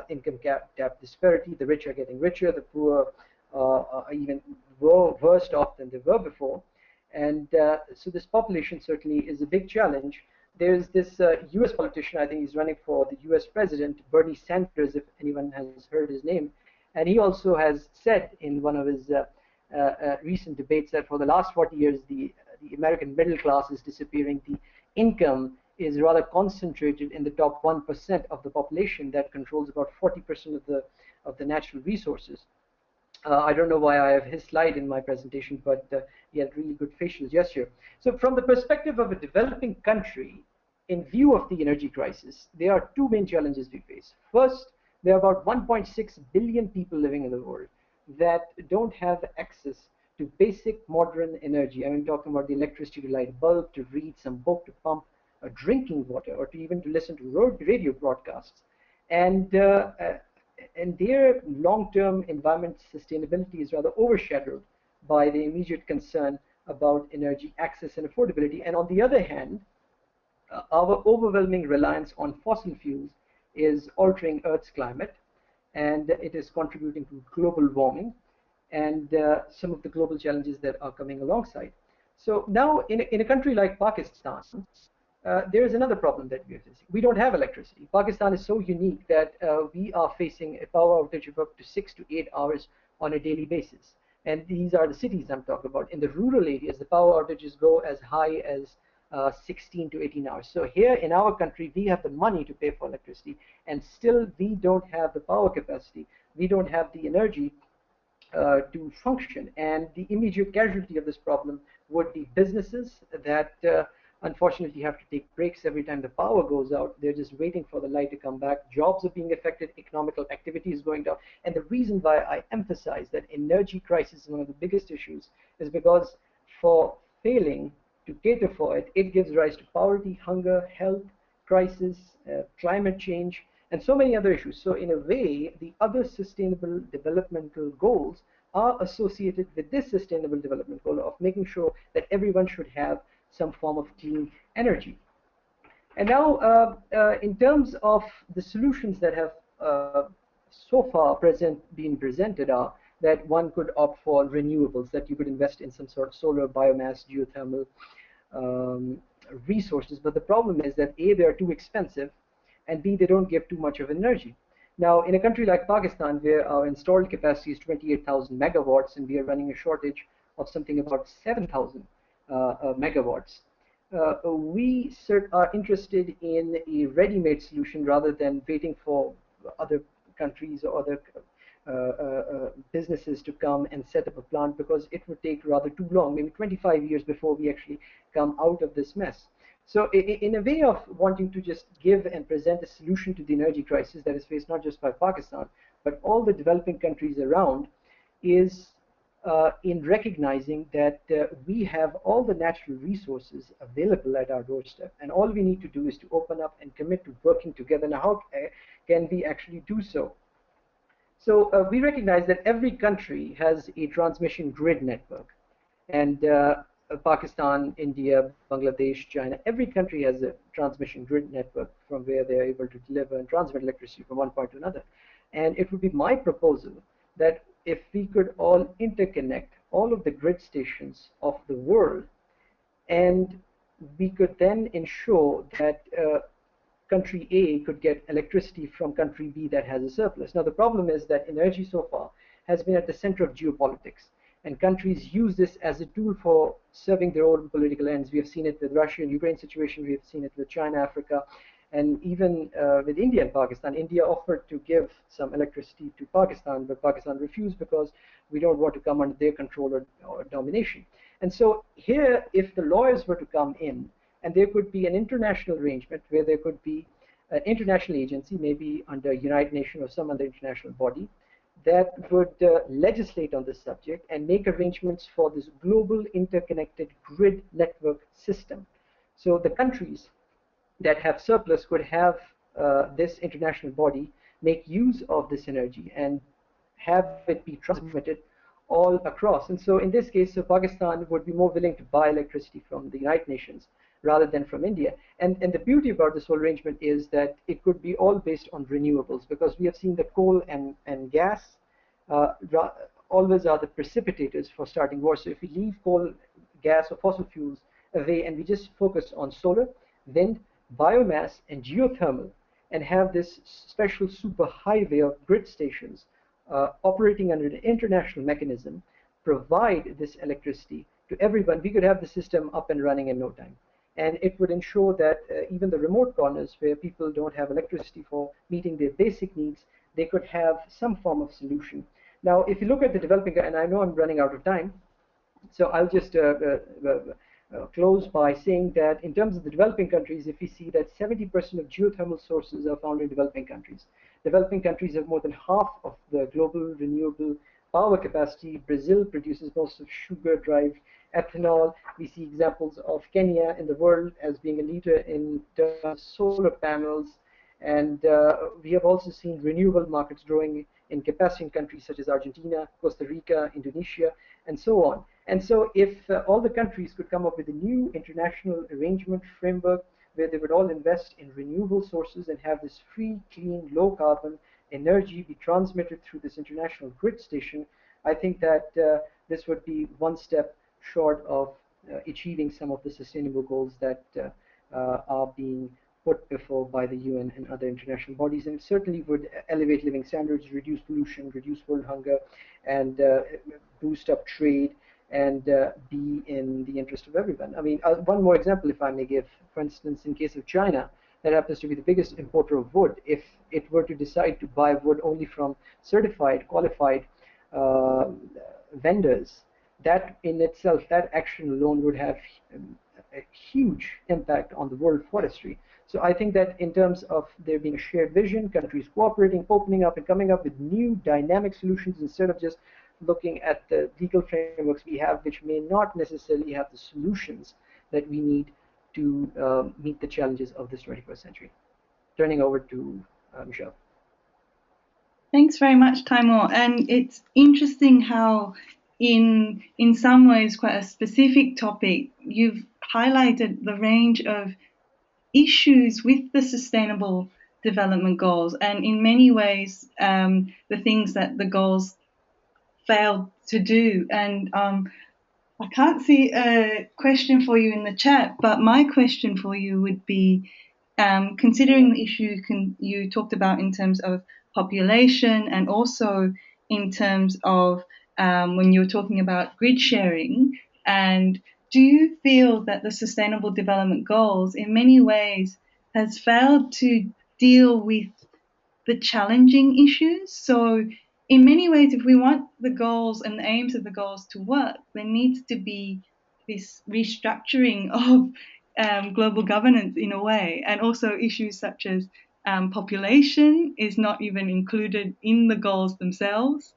income gap disparity, the rich are getting richer, the poor are even worse off than they were before. And so this population certainly is a big challenge. There's this US politician, I think he's running for the US president, Bernie Sanders, if anyone has heard his name. And he also has said in one of his recent debates that for the last 40 years, the American middle class is disappearing. The income is rather concentrated in the top 1% of the population that controls about 40% of the natural resources. I don't know why I have his slide in my presentation, but he had really good facial gesture. So from the perspective of a developing country, in view of the energy crisis, there are two main challenges we face. First, there are about 1.6 billion people living in the world that don't have access to basic modern energy. I mean, talking about the electricity to light a bulb, to read some book, to pump drinking water, or to even to listen to radio broadcasts. And their long-term environment sustainability is rather overshadowed by the immediate concern about energy access and affordability. And on the other hand, our overwhelming reliance on fossil fuels is altering Earth's climate, and it is contributing to global warming and some of the global challenges that are coming alongside. So now in a country like Pakistan, there is another problem that we are facing. We don't have electricity. Pakistan is so unique that we are facing a power outage of up to 6 to 8 hours on a daily basis. And these are the cities I'm talking about. In the rural areas, the power outages go as high as 16 to 18 hours. So here in our country, we have the money to pay for electricity, and still we don't have the power capacity. We don't have the energy to function. And the immediate casualty of this problem would be businesses that unfortunately have to take breaks every time the power goes out. They're just waiting for the light to come back. Jobs are being affected, economical activity is going down. And the reason why I emphasize that energy crisis is one of the biggest issues is because for failing to cater for it, it gives rise to poverty, hunger, health crisis, climate change, and so many other issues. So in a way, the other sustainable developmental goals are associated with this sustainable development goal of making sure that everyone should have some form of clean energy. And now, in terms of the solutions that have so far been presented are that one could opt for renewables, that you could invest in some sort of solar, biomass, geothermal, resources, but the problem is that A, they are too expensive, and B, they don't give too much of energy. Now, in a country like Pakistan, where our installed capacity is 28,000 megawatts, and we are running a shortage of something about 7,000 megawatts, we are interested in a ready-made solution rather than waiting for other countries or other businesses to come and set up a plant, because it would take rather too long, maybe 25 years before we actually come out of this mess. So in a way of wanting to just give and present a solution to the energy crisis that is faced not just by Pakistan, but all the developing countries around, is in recognizing that we have all the natural resources available at our doorstep, and all we need to do is to open up and commit to working together. Now, how can we actually do so? So we recognize that every country has a transmission grid network, and Pakistan, India, Bangladesh, China, every country has a transmission grid network from where they are able to deliver and transmit electricity from one point to another. And it would be my proposal that if we could all interconnect all of the grid stations of the world, and we could then ensure that country A could get electricity from country B that has a surplus. Now, the problem is that energy so far has been at the center of geopolitics, and countries use this as a tool for serving their own political ends. We have seen it with Russia and Ukraine situation. We have seen it with China, Africa, and even with India and Pakistan. India offered to give some electricity to Pakistan, but Pakistan refused because we don't want to come under their control or domination. And so here, if the lawyers were to come in, and there could be an international arrangement where there could be an international agency, maybe under United Nations or some other international body, that would legislate on this subject and make arrangements for this global interconnected grid network system. So the countries that have surplus could have this international body make use of this energy and have it be transmitted all across. And so in this case, so Pakistan would be more willing to buy electricity from the United Nations rather than from India. And the beauty about this whole arrangement is that it could be all based on renewables, because we have seen that coal and gas always are the precipitators for starting wars. So if we leave coal, gas, or fossil fuels away, and we just focus on solar, wind, biomass, and geothermal, and have this special superhighway of grid stations operating under an international mechanism, provide this electricity to everyone, we could have the system up and running in no time. And it would ensure that even the remote corners where people don't have electricity for meeting their basic needs, they could have some form of solution. Now, if you look at the developing, and I know I'm running out of time, so I'll just close by saying that in terms of the developing countries, if we see that 70% of geothermal sources are found in developing countries. Developing countries have more than half of the global renewable power capacity. Brazil produces most of sugar-derived ethanol. We see examples of Kenya in the world as being a leader in terms of solar panels. And we have also seen renewable markets growing in capacity in countries such as Argentina, Costa Rica, Indonesia, and so on. And so if all the countries could come up with a new international arrangement framework where they would all invest in renewable sources and have this free, clean, low-carbon energy be transmitted through this international grid station, I think that this would be one step short of achieving some of the sustainable goals that are being put before by the UN and other international bodies, and it certainly would elevate living standards, reduce pollution, reduce world hunger, and boost up trade, and be in the interest of everyone. I mean, one more example, if I may give. For instance, in case of China, that happens to be the biggest importer of wood. If it were to decide to buy wood only from certified, qualified vendors, that in itself, that action alone would have a huge impact on the world forestry. So I think that in terms of there being a shared vision, countries cooperating, opening up, and coming up with new dynamic solutions instead of just looking at the legal frameworks we have, which may not necessarily have the solutions that we need to meet the challenges of this 21st century. Turning over to Michelle.
Thanks very much, Taimur. And it's interesting how in some ways quite a specific topic, you've highlighted the range of issues with the sustainable development goals, and in many ways the things that the goals failed to do. And I can't see a question for you in the chat, but my question for you would be, considering the issue you talked about in terms of population and also in terms of when you were talking about grid sharing, and do you feel that the Sustainable Development Goals in many ways has failed to deal with the challenging issues? So in many ways, if we want the goals and the aims of the goals to work, there needs to be this restructuring of global governance in a way, and also issues such as population is not even included in the goals themselves.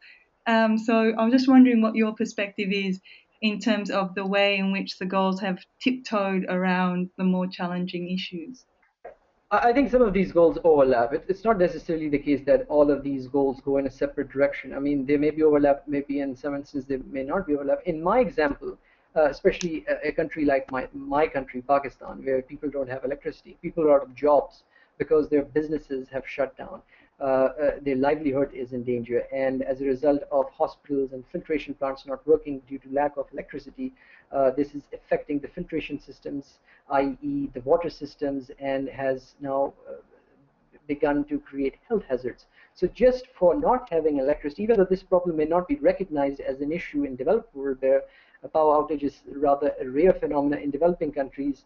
So I'm just wondering what your perspective is in terms of the way in which the goals have tiptoed around the more challenging issues.
I think some of these goals overlap. It's not necessarily the case that all of these goals go in a separate direction. I mean, they may be overlap, maybe in some instances they may not be overlap. In my example, especially a country like my country, Pakistan, where people don't have electricity, people are out of jobs because their businesses have shut down. Their livelihood is in danger, and as a result of hospitals and filtration plants not working due to lack of electricity, this is affecting the filtration systems, i.e. the water systems, and has now begun to create health hazards. So just for not having electricity, even though this problem may not be recognized as an issue in developed world, where a power outage is rather a rare phenomenon in developing countries,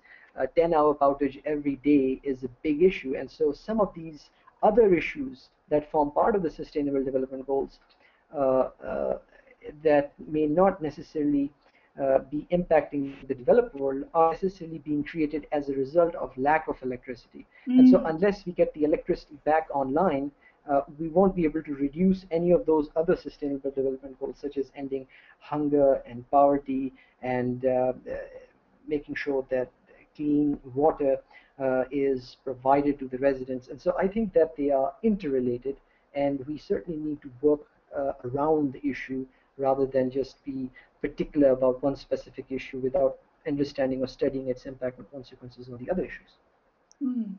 10-hour outage every day is a big issue. And so some of these other issues that form part of the Sustainable Development Goals that may not necessarily be impacting the developed world are necessarily being created as a result of lack of electricity. And so unless we get the electricity back online, we won't be able to reduce any of those other sustainable development goals, such as ending hunger and poverty and making sure that clean water is provided to the residents. And so I think that they are interrelated, and we certainly need to work around the issue rather than just be particular about one specific issue without understanding or studying its impact and consequences on the other issues.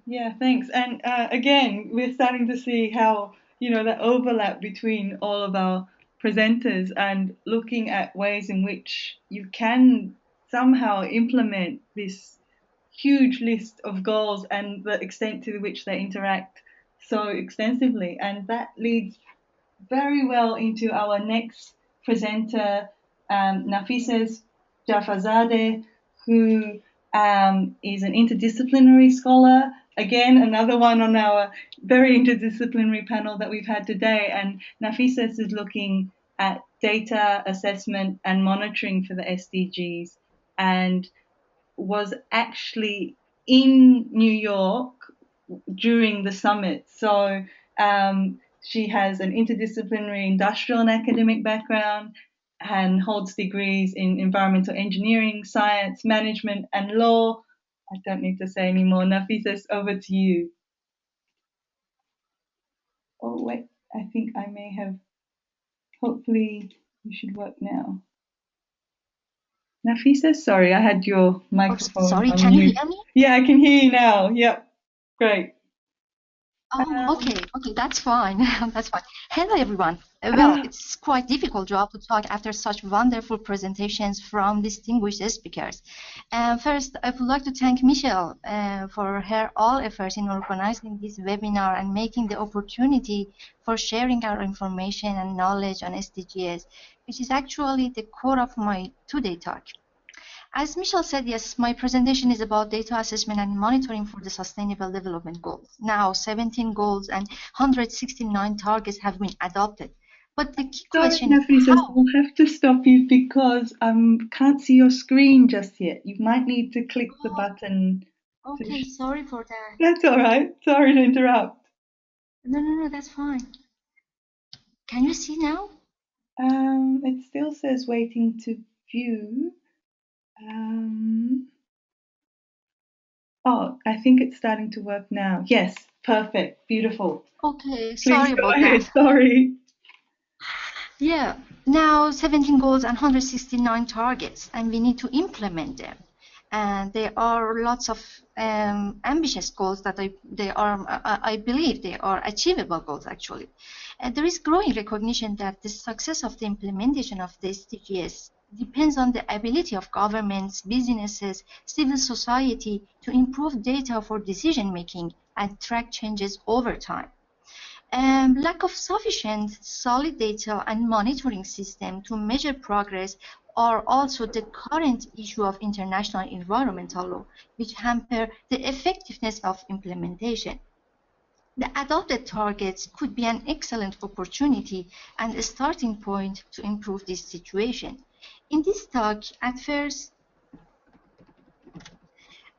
Yeah, thanks. And again, we're starting to see how, that overlap between all of our presenters and looking at ways in which you can somehow implement this huge list of goals and the extent to which they interact so extensively. And that leads very well into our next presenter, Nafisa Jafazadeh, who is an interdisciplinary scholar. Again, another one on our very interdisciplinary panel that we've had today. And Nafisa is looking at data assessment and monitoring for the SDGs, and was actually in New York during the summit. So she has an interdisciplinary industrial and academic background and holds degrees in environmental engineering, science, management, and law. I don't need to say anymore. Nafisa, over to you. Oh, wait, I think I may have, hopefully you should work now. Nafisa, sorry, I had your microphone.
Oh, sorry, can you hear me?
Yeah, I can hear you now. Yep, great.
Oh, okay, that's fine. That's fine. Hello, everyone. Well, it's quite difficult job to talk after such wonderful presentations from distinguished speakers. First, I would like to thank Michelle for her all efforts in organizing this webinar and making the opportunity for sharing our information and knowledge on SDGs, which is actually the core of my today talk. As Michelle said, yes, my presentation is about data assessment and monitoring for the Sustainable Development Goals. Now, 17 goals and 169 targets have been adopted. But the key question is how?
We'll have to stop you because I can't see your screen just yet. You might need to click the button.
Okay, sorry for that.
That's all right. Sorry to interrupt.
No, that's fine. Can you see now?
It still says waiting to view. Oh, I think it's starting to work now. Yes, perfect, beautiful.
Okay,
Please
sorry about that.
Sorry.
Yeah, now 17 goals and 169 targets, and we need to implement them. And there are lots of ambitious goals that I believe they are achievable goals actually. And there is growing recognition that the success of the implementation of the SDGs depends on the ability of governments, businesses, civil society to improve data for decision making and track changes over time. Lack of sufficient solid data and monitoring system to measure progress are also the current issue of international environmental law, which hamper the effectiveness of implementation. The adopted targets could be an excellent opportunity and a starting point to improve this situation. In this talk, at first,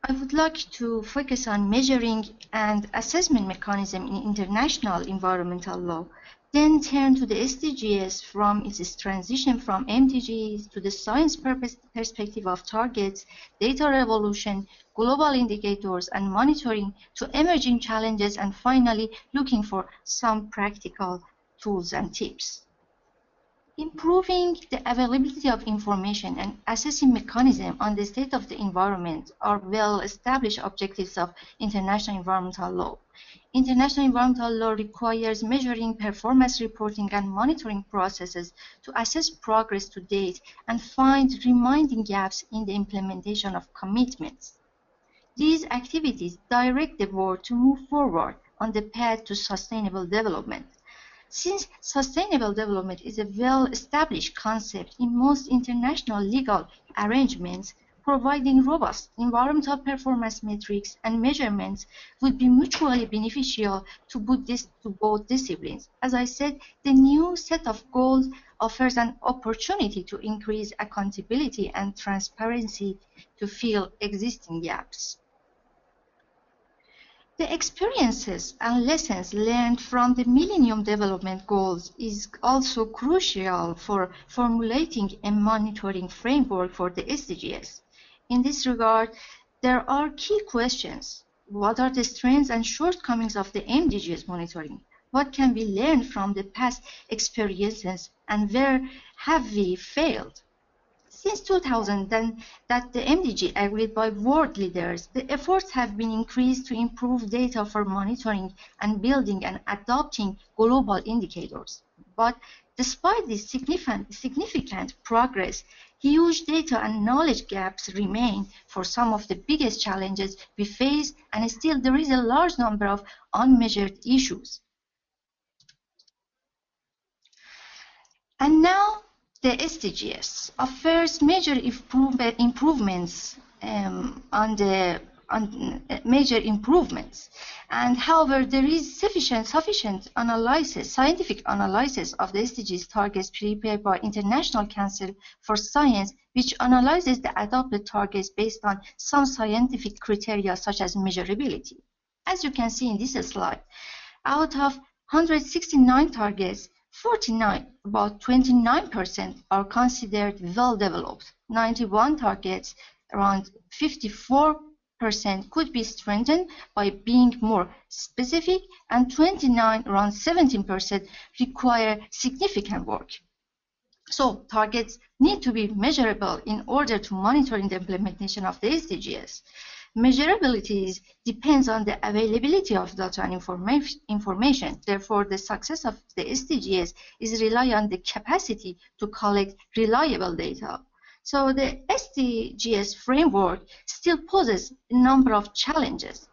I would like to focus on measuring and assessment mechanism in international environmental law, then turn to the SDGs from its transition from MDGs to the science perspective of targets, data revolution, global indicators, and monitoring to emerging challenges, and finally looking for some practical tools and tips. Improving the availability of information and assessing mechanism on the state of the environment are well-established objectives of international environmental law. International environmental law requires measuring, performance reporting, and monitoring processes to assess progress to date and find remaining gaps in the implementation of commitments. These activities direct the world to move forward on the path to sustainable development. Since sustainable development is a well-established concept in most international legal arrangements, providing robust environmental performance metrics and measurements would be mutually beneficial to both disciplines. As I said, the new set of goals offers an opportunity to increase accountability and transparency to fill existing gaps. The experiences and lessons learned from the Millennium Development Goals is also crucial for formulating a monitoring framework for the SDGs. In this regard, there are key questions. What are the strengths and shortcomings of the MDGs monitoring? What can we learn from the past experiences, and where have we failed? Since 2000, then, that the MDG agreed by world leaders, the efforts have been increased to improve data for monitoring and building and adopting global indicators. But despite this significant progress, huge data and knowledge gaps remain for some of the biggest challenges we face, and still there is a large number of unmeasured issues. And now, the SDGs offers major improvements major improvements, and however, there is sufficient analysis, scientific analysis of the SDGs targets prepared by International Council for Science, which analyzes the adopted targets based on some scientific criteria such as measurability. As you can see in this slide, out of 169 targets, about 29% are considered well developed. 91 targets, around 54%, could be strengthened by being more specific, and 29, around 17%, require significant work. So targets need to be measurable in order to monitor the implementation of the SDGs. Measurability depends on the availability of data and information. Therefore, the success of the SDGs is reliant on the capacity to collect reliable data. So the SDGs framework still poses a number of challenges.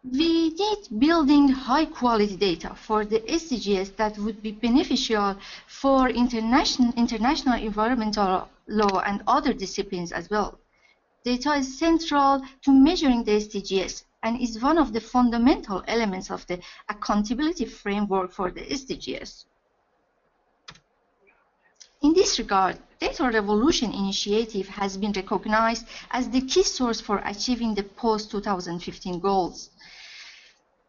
We need building high-quality data for the SDGs that would be beneficial for international environmental law and other disciplines as well. Data is central to measuring the SDGs and is one of the fundamental elements of the accountability framework for the SDGs. In this regard, Data Revolution Initiative has been recognized as the key source for achieving the post-2015 goals.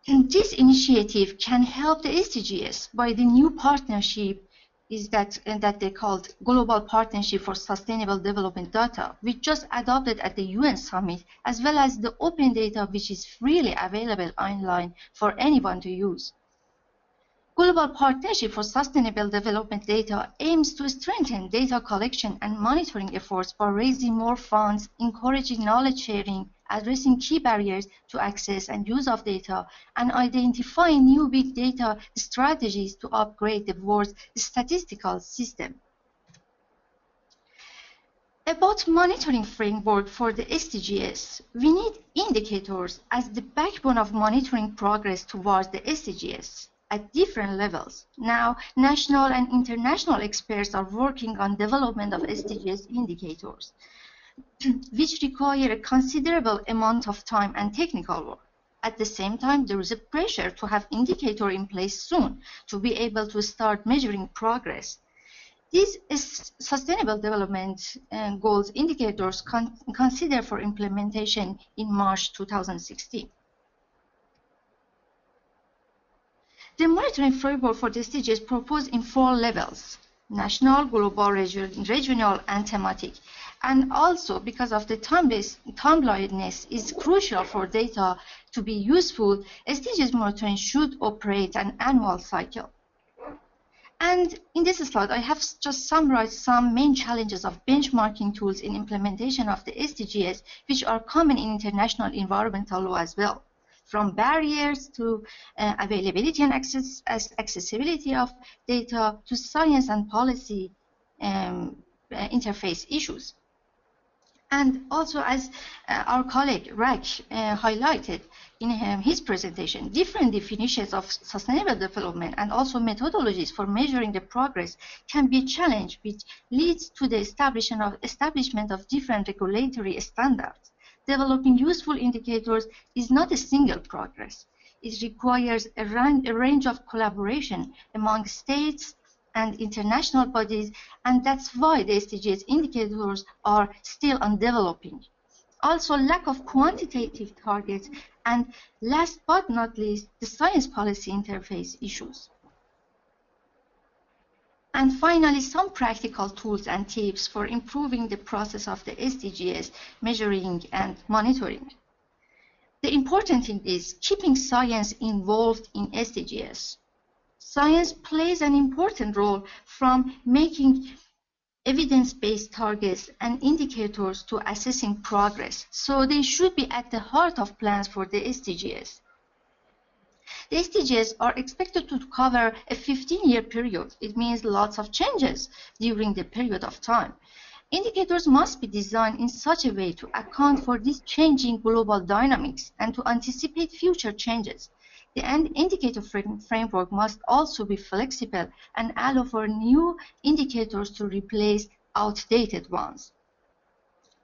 And this initiative can help the SDGs by the new partnership that they called Global Partnership for Sustainable Development Data, which just adopted at the UN Summit, as well as the open data which is freely available online for anyone to use. Global Partnership for Sustainable Development Data aims to strengthen data collection and monitoring efforts by raising more funds, encouraging knowledge sharing, addressing key barriers to access and use of data, and identifying new big data strategies to upgrade the world's statistical system. About monitoring framework for the SDGs, we need indicators as the backbone of monitoring progress towards the SDGs at different levels. Now, national and international experts are working on development of SDGs indicators, which require a considerable amount of time and technical work. At the same time, there is a pressure to have indicator in place soon to be able to start measuring progress. These sustainable development goals indicators consider for implementation in March 2016. The monitoring framework for the SDGs proposed in 4 levels: national, global, regional, and thematic. And also, because of the timeliness is crucial for data to be useful, SDGs monitoring should operate an annual cycle. And in this slide, I have just summarized some main challenges of benchmarking tools in implementation of the SDGs, which are common in international environmental law as well, from barriers to availability and accessibility of data to science and policy interface issues. And also, as our colleague Rak highlighted in his presentation, different definitions of sustainable development and also methodologies for measuring the progress can be a challenge, which leads to the establishment of different regulatory standards. Developing useful indicators is not a single progress. It requires a range of collaboration among states and international bodies, and that's why the SDGs indicators are still on developing. Also, lack of quantitative targets, and last but not least, the science policy interface issues. And finally, some practical tools and tips for improving the process of the SDGs measuring and monitoring. The important thing is keeping science involved in SDGs. Science plays an important role from making evidence-based targets and indicators to assessing progress. So they should be at the heart of plans for the SDGs. The SDGs are expected to cover a 15-year period. It means lots of changes during the period of time. Indicators must be designed in such a way to account for these changing global dynamics and to anticipate future changes. The indicator framework must also be flexible and allow for new indicators to replace outdated ones.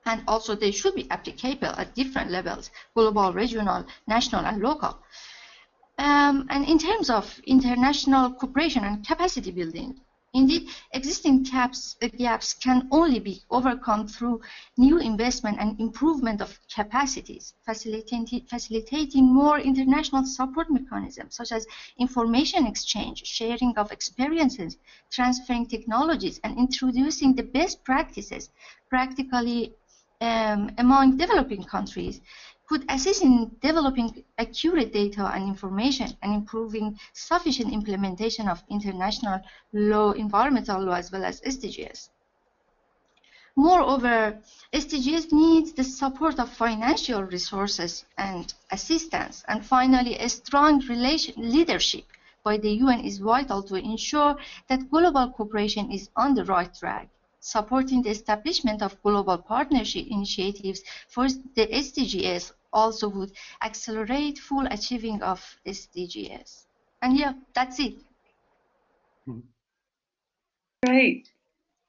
And also they should be applicable at different levels: global, regional, national, and local. And in terms of international cooperation and capacity building, indeed, existing gaps can only be overcome through new investment and improvement of capacities, facilitating more international support mechanisms, such as information exchange, sharing of experiences, transferring technologies, and introducing the best practices practically among developing countries, could assist in developing accurate data and information and improving sufficient implementation of international law, environmental law, as well as SDGs. Moreover, SDGs needs the support of financial resources and assistance. And finally, a strong leadership by the UN is vital to ensure that global cooperation is on the right track. Supporting the establishment of global partnership initiatives for the SDGs also would accelerate full achieving of SDGs. And yeah, that's it.
Great.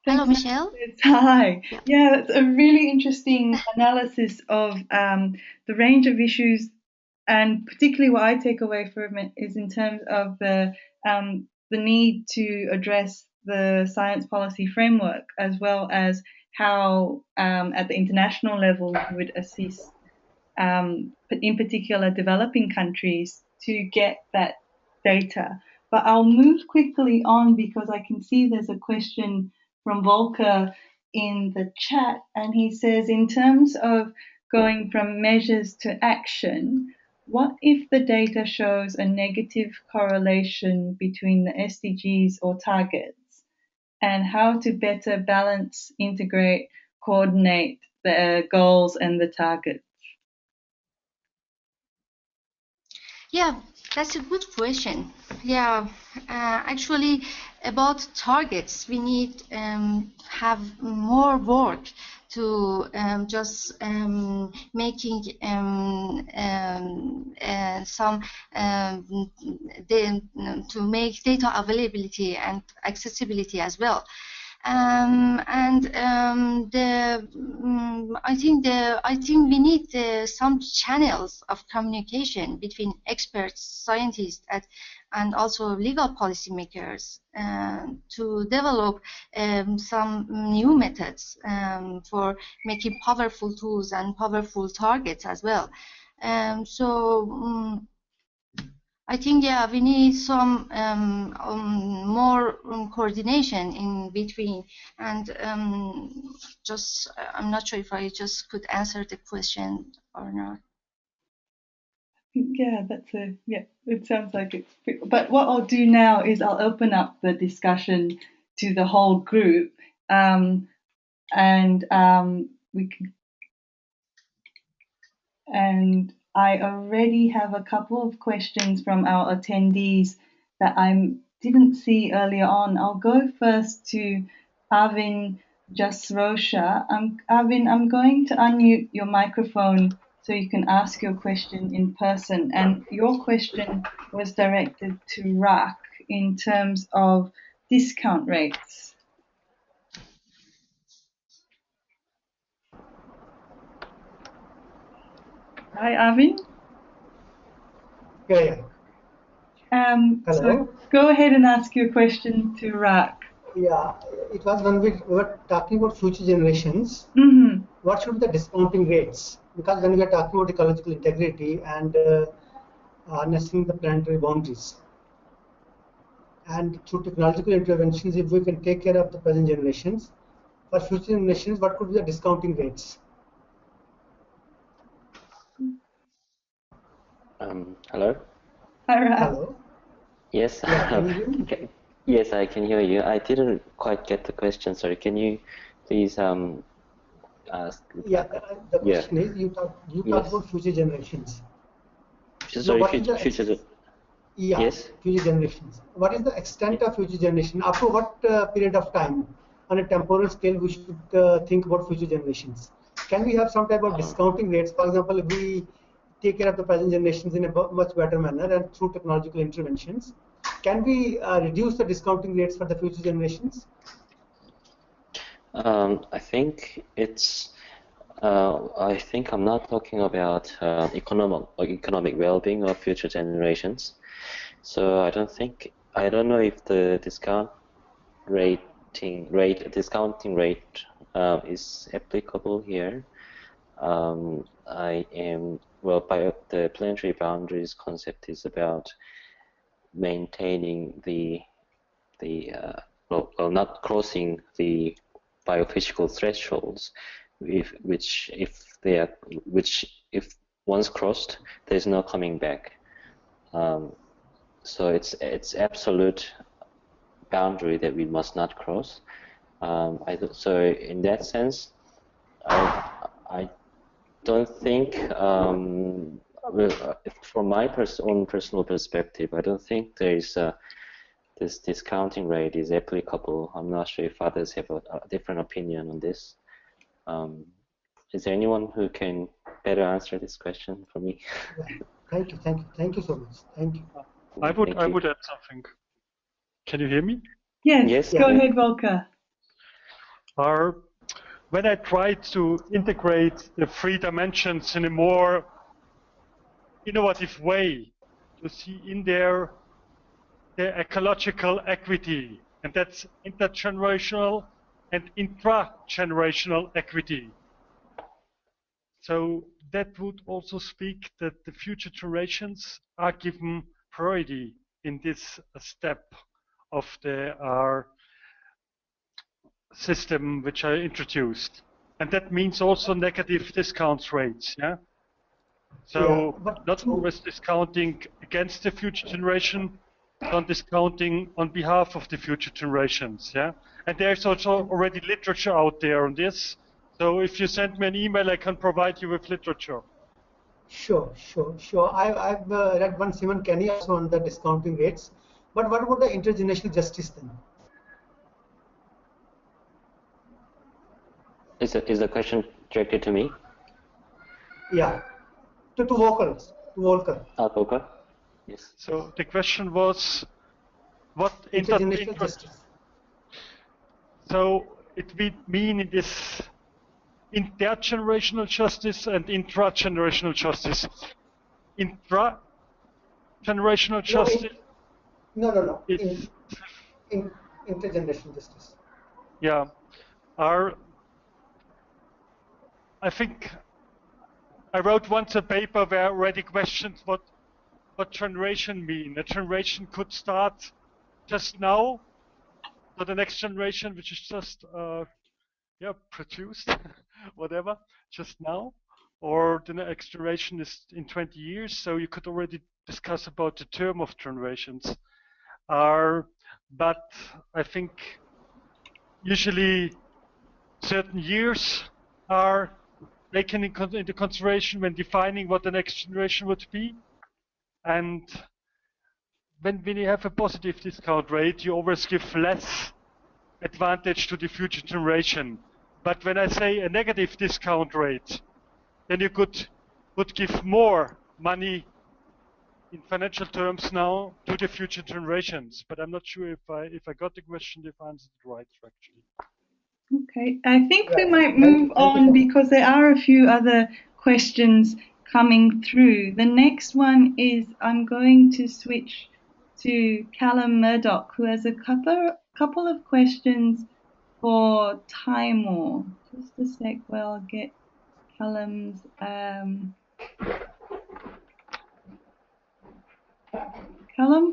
Hello, Michelle.
Hi. Yeah, that's a really interesting analysis of the range of issues, and particularly what I take away from it is in terms of the need to address the science policy framework, as well as how at the international level we would assist, in particular, developing countries to get that data. But I'll move quickly on because I can see there's a question from Volker in the chat, and he says, in terms of going from measures to action, what if the data shows a negative correlation between the SDGs or targets, and how to better balance, integrate, coordinate the goals and the targets?
Yeah, that's a good question. Yeah, actually, about targets, we need have more work to just making some to make data availability and accessibility as well. I think we need some channels of communication between experts, scientists, and also legal policymakers to develop some new methods for making powerful tools and powerful targets as well. I think, yeah, we need some more coordination in between, and I'm not sure if I just could answer the question or not.
Yeah, it sounds like it's, but what I'll do now is I'll open up the discussion to the whole group, we can, and I already have a couple of questions from our attendees that I didn't see earlier on. I'll go first to Arvin Jasrosha. Arvin, I'm going to unmute your microphone so you can ask your question in person. And your question was directed to Rak in terms of discount rates. Hi, Arvin.
Yeah.
Hello. So go ahead and ask your question to Rak.
Yeah, it was when we were talking about future generations. What should be the discounting rates? Because when we are talking about ecological integrity and harnessing the planetary boundaries, and through technological interventions, if we can take care of the present generations, for future generations, what could be the discounting rates?
Hello?
Hi, Rak.
Hello?
Yes.
Yeah, can you hear me?
Yes, I can hear you. I didn't quite get the question. Sorry, can you please ask?
Yeah, the question is, you talk about future generations.
Sorry, future.
Yeah,
yes.
Future generations. What is the extent of future generation? Up to what period of time, on a temporal scale, we should think about future generations? Can we have some type of discounting rates? For example, if we take care of the present generations in a much better manner and through technological interventions, can we reduce the discounting rates for the future generations?
I think it's. I think I'm not talking about economic well-being of future generations. So I don't know if the discounting rate is applicable here. The planetary boundaries concept is about maintaining not crossing the biophysical thresholds, which if once crossed, there's no coming back. So it's absolute boundary that we must not cross. So in that sense, I don't think, from my own personal perspective, I don't think there is this discounting rate is applicable. I'm not sure if others have a different opinion on this. Is there anyone who can better answer this question for me?
Thank you so much. Thank you.
I would add something. Can you hear me?
Yes. Go ahead, Volker.
When I tried to integrate the three dimensions in a more innovative way, to see in there the ecological equity, and that's intergenerational and intragenerational equity. So that would also speak that the future generations are given priority in this step of the system which I introduced. And that means also negative discount rates, yeah? So not always discounting against the future generation, but discounting on behalf of the future generations, yeah? And there's also already literature out there on this. So if you send me an email, I can provide you with literature.
Sure. I've read one Simon Kenny also on the discounting rates. But what about the intergenerational justice then?
Is the question directed to me?
Yeah, to Volker.
Volker? Yes.
So the question was, what
intergenerational justice.
So it would mean it is intergenerational justice and intragenerational justice. Intragenerational justice.
No. Intergenerational justice.
Yeah. I think I wrote once a paper where I already questioned what generation mean. A generation could start just now, so the next generation, which is just produced, whatever, just now, or the next generation is in 20 years. So you could already discuss about the term of generations. But I think usually certain years are taken into consideration when defining what the next generation would be. And when you have a positive discount rate, you always give less advantage to the future generation. But when I say a negative discount rate, then you would give more money in financial terms now to the future generations. But I'm not sure if I got the question, if I answered it right, actually.
Okay, I think we might move on because there are a few other questions coming through. The next one is I'm going to switch to Callum Murdoch, who has a couple of questions for Taimur. Just a sec while I get Callum's. Callum,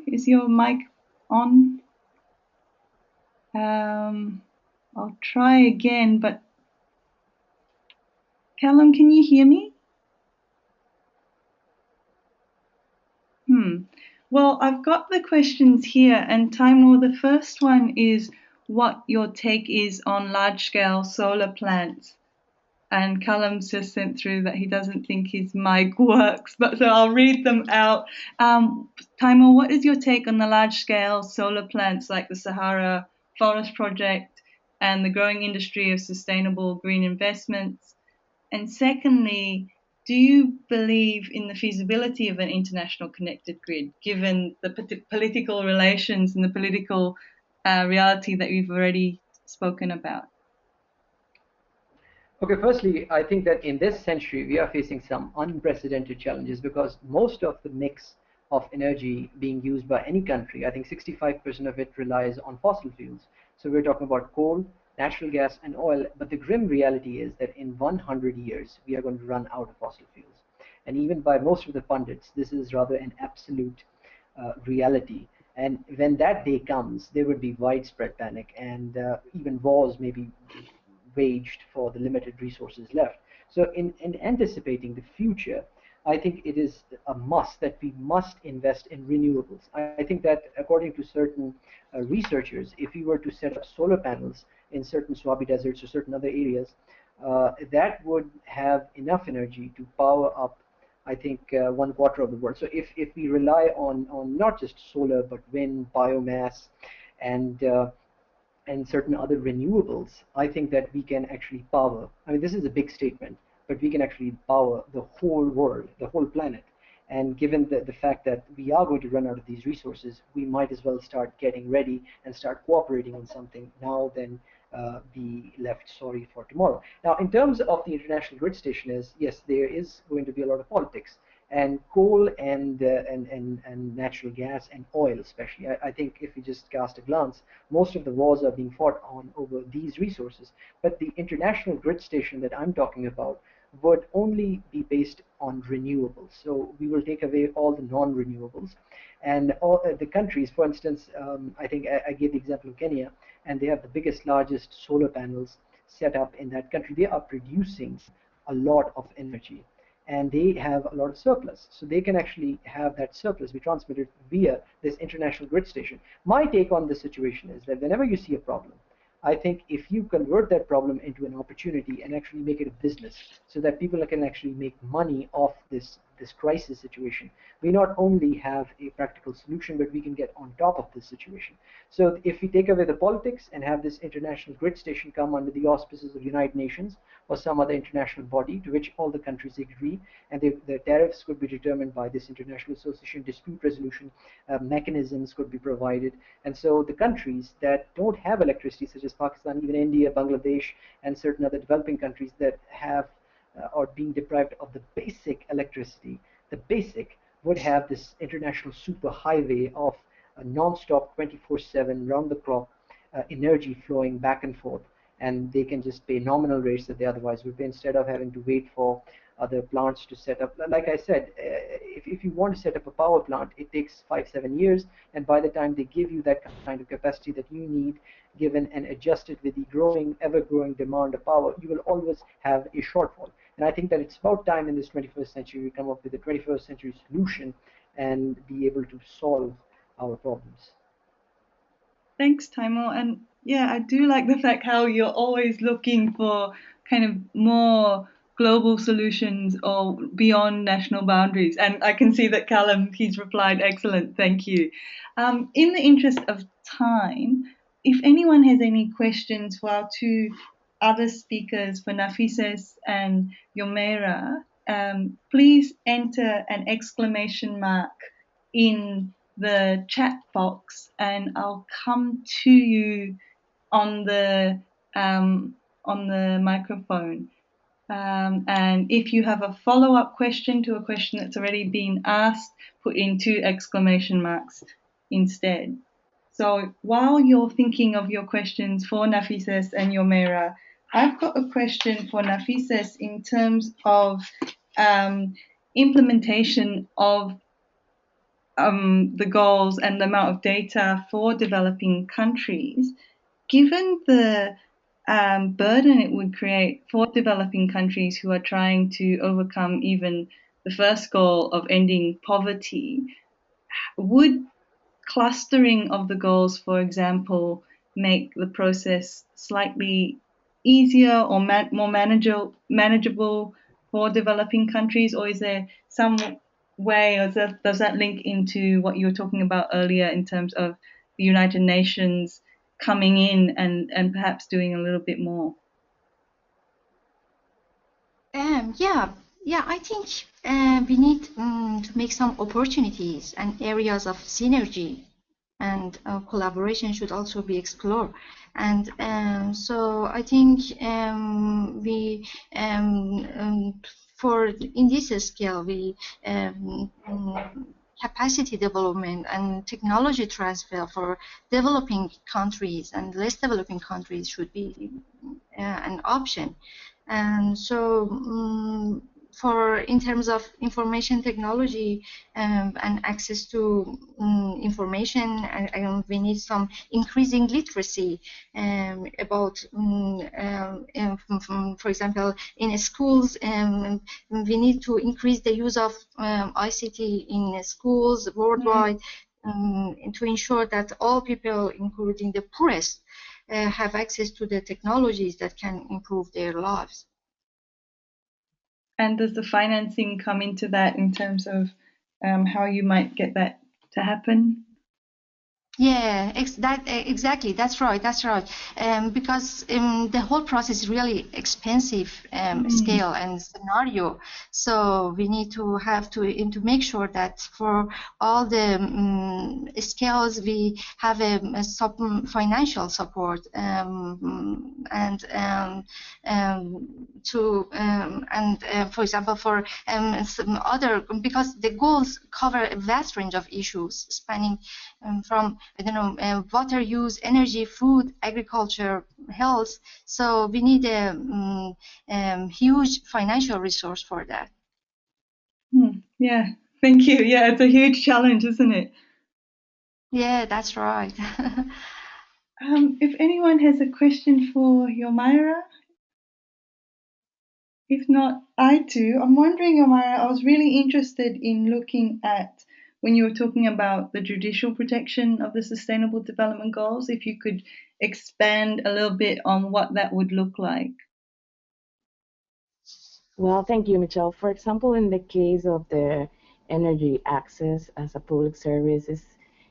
is your mic on? I'll try again, but Callum, can you hear me? Well, I've got the questions here, and Taimur, the first one is what your take is on large-scale solar plants. And Callum's just sent through that he doesn't think his mic works, but so I'll read them out. Taimur, what is your take on the large-scale solar plants like the Sahara Forest Project and the growing industry of sustainable green investments? And secondly, do you believe in the feasibility of an international connected grid, given the political relations and the political reality that we've already spoken about?
Okay, firstly, I think that in this century, we are facing some unprecedented challenges because most of the mix of energy being used by any country, I think 65% of it relies on fossil fuels. So we're talking about coal, natural gas, and oil. But the grim reality is that in 100 years, we are going to run out of fossil fuels. And even by most of the pundits, this is rather an absolute reality. And when that day comes, there would be widespread panic, and even wars may be waged for the limited resources left. So in anticipating the future, I think it is a must that we must invest in renewables. I think that according to certain researchers, if we were to set up solar panels in certain Swabi deserts or certain other areas, that would have enough energy to power up, I think, 1/4 of the world. So if we rely on not just solar, but wind, biomass, and certain other renewables, I think that we can actually power, I mean, this is a big statement, but we can actually power the whole world, the whole planet. And given the fact that we are going to run out of these resources, we might as well start getting ready and start cooperating on something now than be left sorry for tomorrow. Now, in terms of the International Grid Station, yes, there is going to be a lot of politics. And coal and natural gas and oil especially. I think if we just cast a glance, most of the wars are being fought on over these resources. But the International Grid Station that I'm talking about would only be based on renewables. So we will take away all the non-renewables. And all the countries, for instance, I think I gave the example of Kenya, and they have the largest solar panels set up in that country. They are producing a lot of energy, and they have a lot of surplus. So they can actually have that surplus be transmitted via this International Grid Station. My take on the situation is that whenever you see a problem, I think if you convert that problem into an opportunity and actually make it a business so that people can actually make money off this this crisis situation, we not only have a practical solution, but we can get on top of this situation. So if we take away the politics and have this international grid station come under the auspices of United Nations or some other international body to which all the countries agree, and the tariffs could be determined by this international association, dispute resolution mechanisms could be provided. And so the countries that don't have electricity, such as Pakistan, even India, Bangladesh, and certain other developing countries that have or being deprived of the basic electricity, the basic would have this international super highway of non-stop 24/7 round the clock energy flowing back and forth, and they can just pay nominal rates that they otherwise would pay instead of having to wait for other plants to set up. Like I said, if you want to set up a power plant, it takes 5-7 years, and by the time they give you that kind of capacity that you need, given and adjusted with the growing, ever-growing demand of power, you will always have a shortfall. And I think that it's about time in this 21st century we come up with a 21st century solution and be able to solve our problems.
Thanks, Taimur. And yeah, I do like the fact how you're always looking for kind of more global solutions or beyond national boundaries. And I can see that Callum, he's replied, excellent, thank you. In the interest of time, if anyone has any questions for our two other speakers, for Nafises and Yomayra, please enter an exclamation mark in the chat box, and I'll come to you on the microphone. And if you have a follow-up question to a question that's already been asked, put in 2 exclamation marks instead. So while you're thinking of your questions for Nafises and Yomayra, I've got a question for Nafises in terms of implementation of the goals and the amount of data for developing countries. Given the burden it would create for developing countries who are trying to overcome even the first goal of ending poverty, would clustering of the goals, for example, make the process slightly easier or more manageable for developing countries, or is there some way, or does that link into what you were talking about earlier in terms of the United Nations coming in and perhaps doing a little bit more?
Yeah, I think we need to make some opportunities and areas of synergy, and collaboration should also be explored. And so I think we for in this scale, we capacity development and technology transfer for developing countries and less developing countries should be an option. And so for in terms of information technology and access to information, we need some increasing literacy about, for example, in schools, we need to increase the use of ICT in schools worldwide to ensure that all people, including the poorest, have access to the technologies that can improve their lives.
And does the financing come into that in terms of how you might get that to happen?
Yeah, exactly. That's right. Because the whole process is really expensive scale and scenario. So we need to have to make sure that for all the scales we have a financial support for example, for some other, because the goals cover a vast range of issues spanning from water use, energy, food, agriculture, health. So we need a huge financial resource for that.
Yeah, thank you. Yeah, it's a huge challenge, isn't it?
Yeah, that's right.
If anyone has a question for Yomayra, if not, I do. I'm wondering, Yomayra, I was really interested in looking at when you were talking about the judicial protection of the Sustainable Development Goals, if you could expand a little bit on what that would look like.
Well, thank you, Michelle. For example, in the case of the energy access as a public service,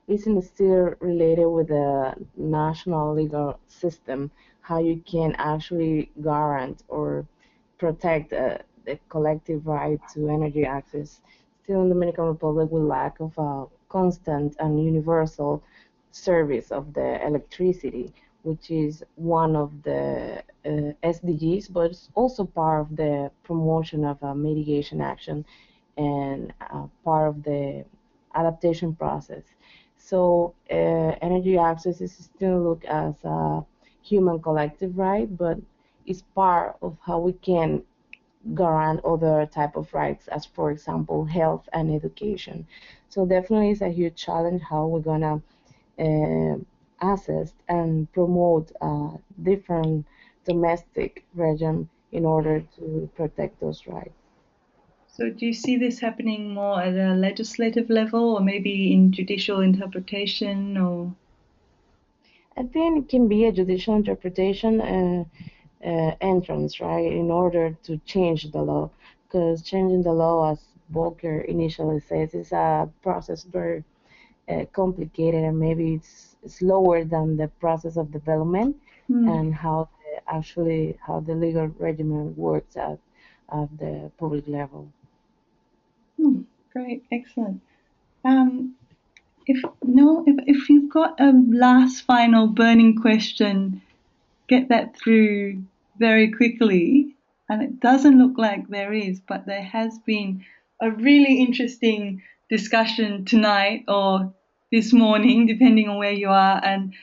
isn't still related with the national legal system, how you can actually guarantee or protect the collective right to energy access. Still in the Dominican Republic, with lack of a constant and universal service of the electricity, which is one of the SDGs, but it's also part of the promotion of mitigation action and part of the adaptation process. So energy access is still looked as a human collective right, but it's part of how we can grant other type of rights, as for example, health and education. So definitely it's a huge challenge how we're gonna assess and promote different domestic regime in order to protect those rights.
So do you see this happening more at a legislative level or maybe in judicial interpretation or?
I think it can be a judicial interpretation entrance, right, in order to change the law. Because changing the law, as Volker initially says, is a process very complicated and maybe it's slower than the process of development and how the legal regimen works at the public level.
Great, excellent. If you've got a last final burning question, get that through very quickly. And it doesn't look like there is, but there has been a really interesting discussion tonight or this morning, depending on where you are. And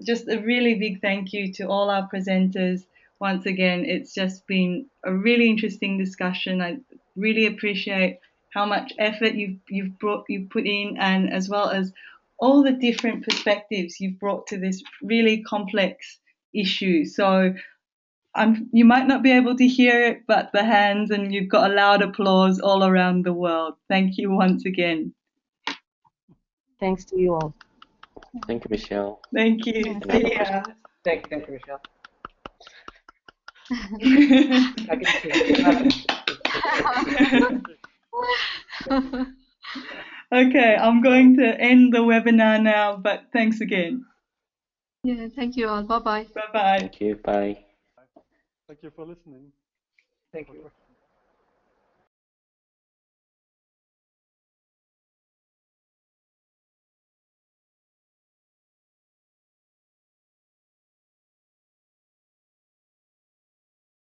just a really big thank you to all our presenters. Once again, it's just been a really interesting discussion. I really appreciate how much effort you've put in, and as well as all the different perspectives you've brought to this really complex issue. So you might not be able to hear it, but the hands, and you've got a loud applause all around the world. Thank you once again.
Thanks to you all.
Thank you, Michelle.
Thank you. See ya.
Thank you, Michelle. I can see it.
Okay, I'm going to end the webinar now, but thanks again.
Yeah, thank you all. Bye-bye.
Bye-bye.
Thank you. Bye.
Thank you for listening.
Thank you.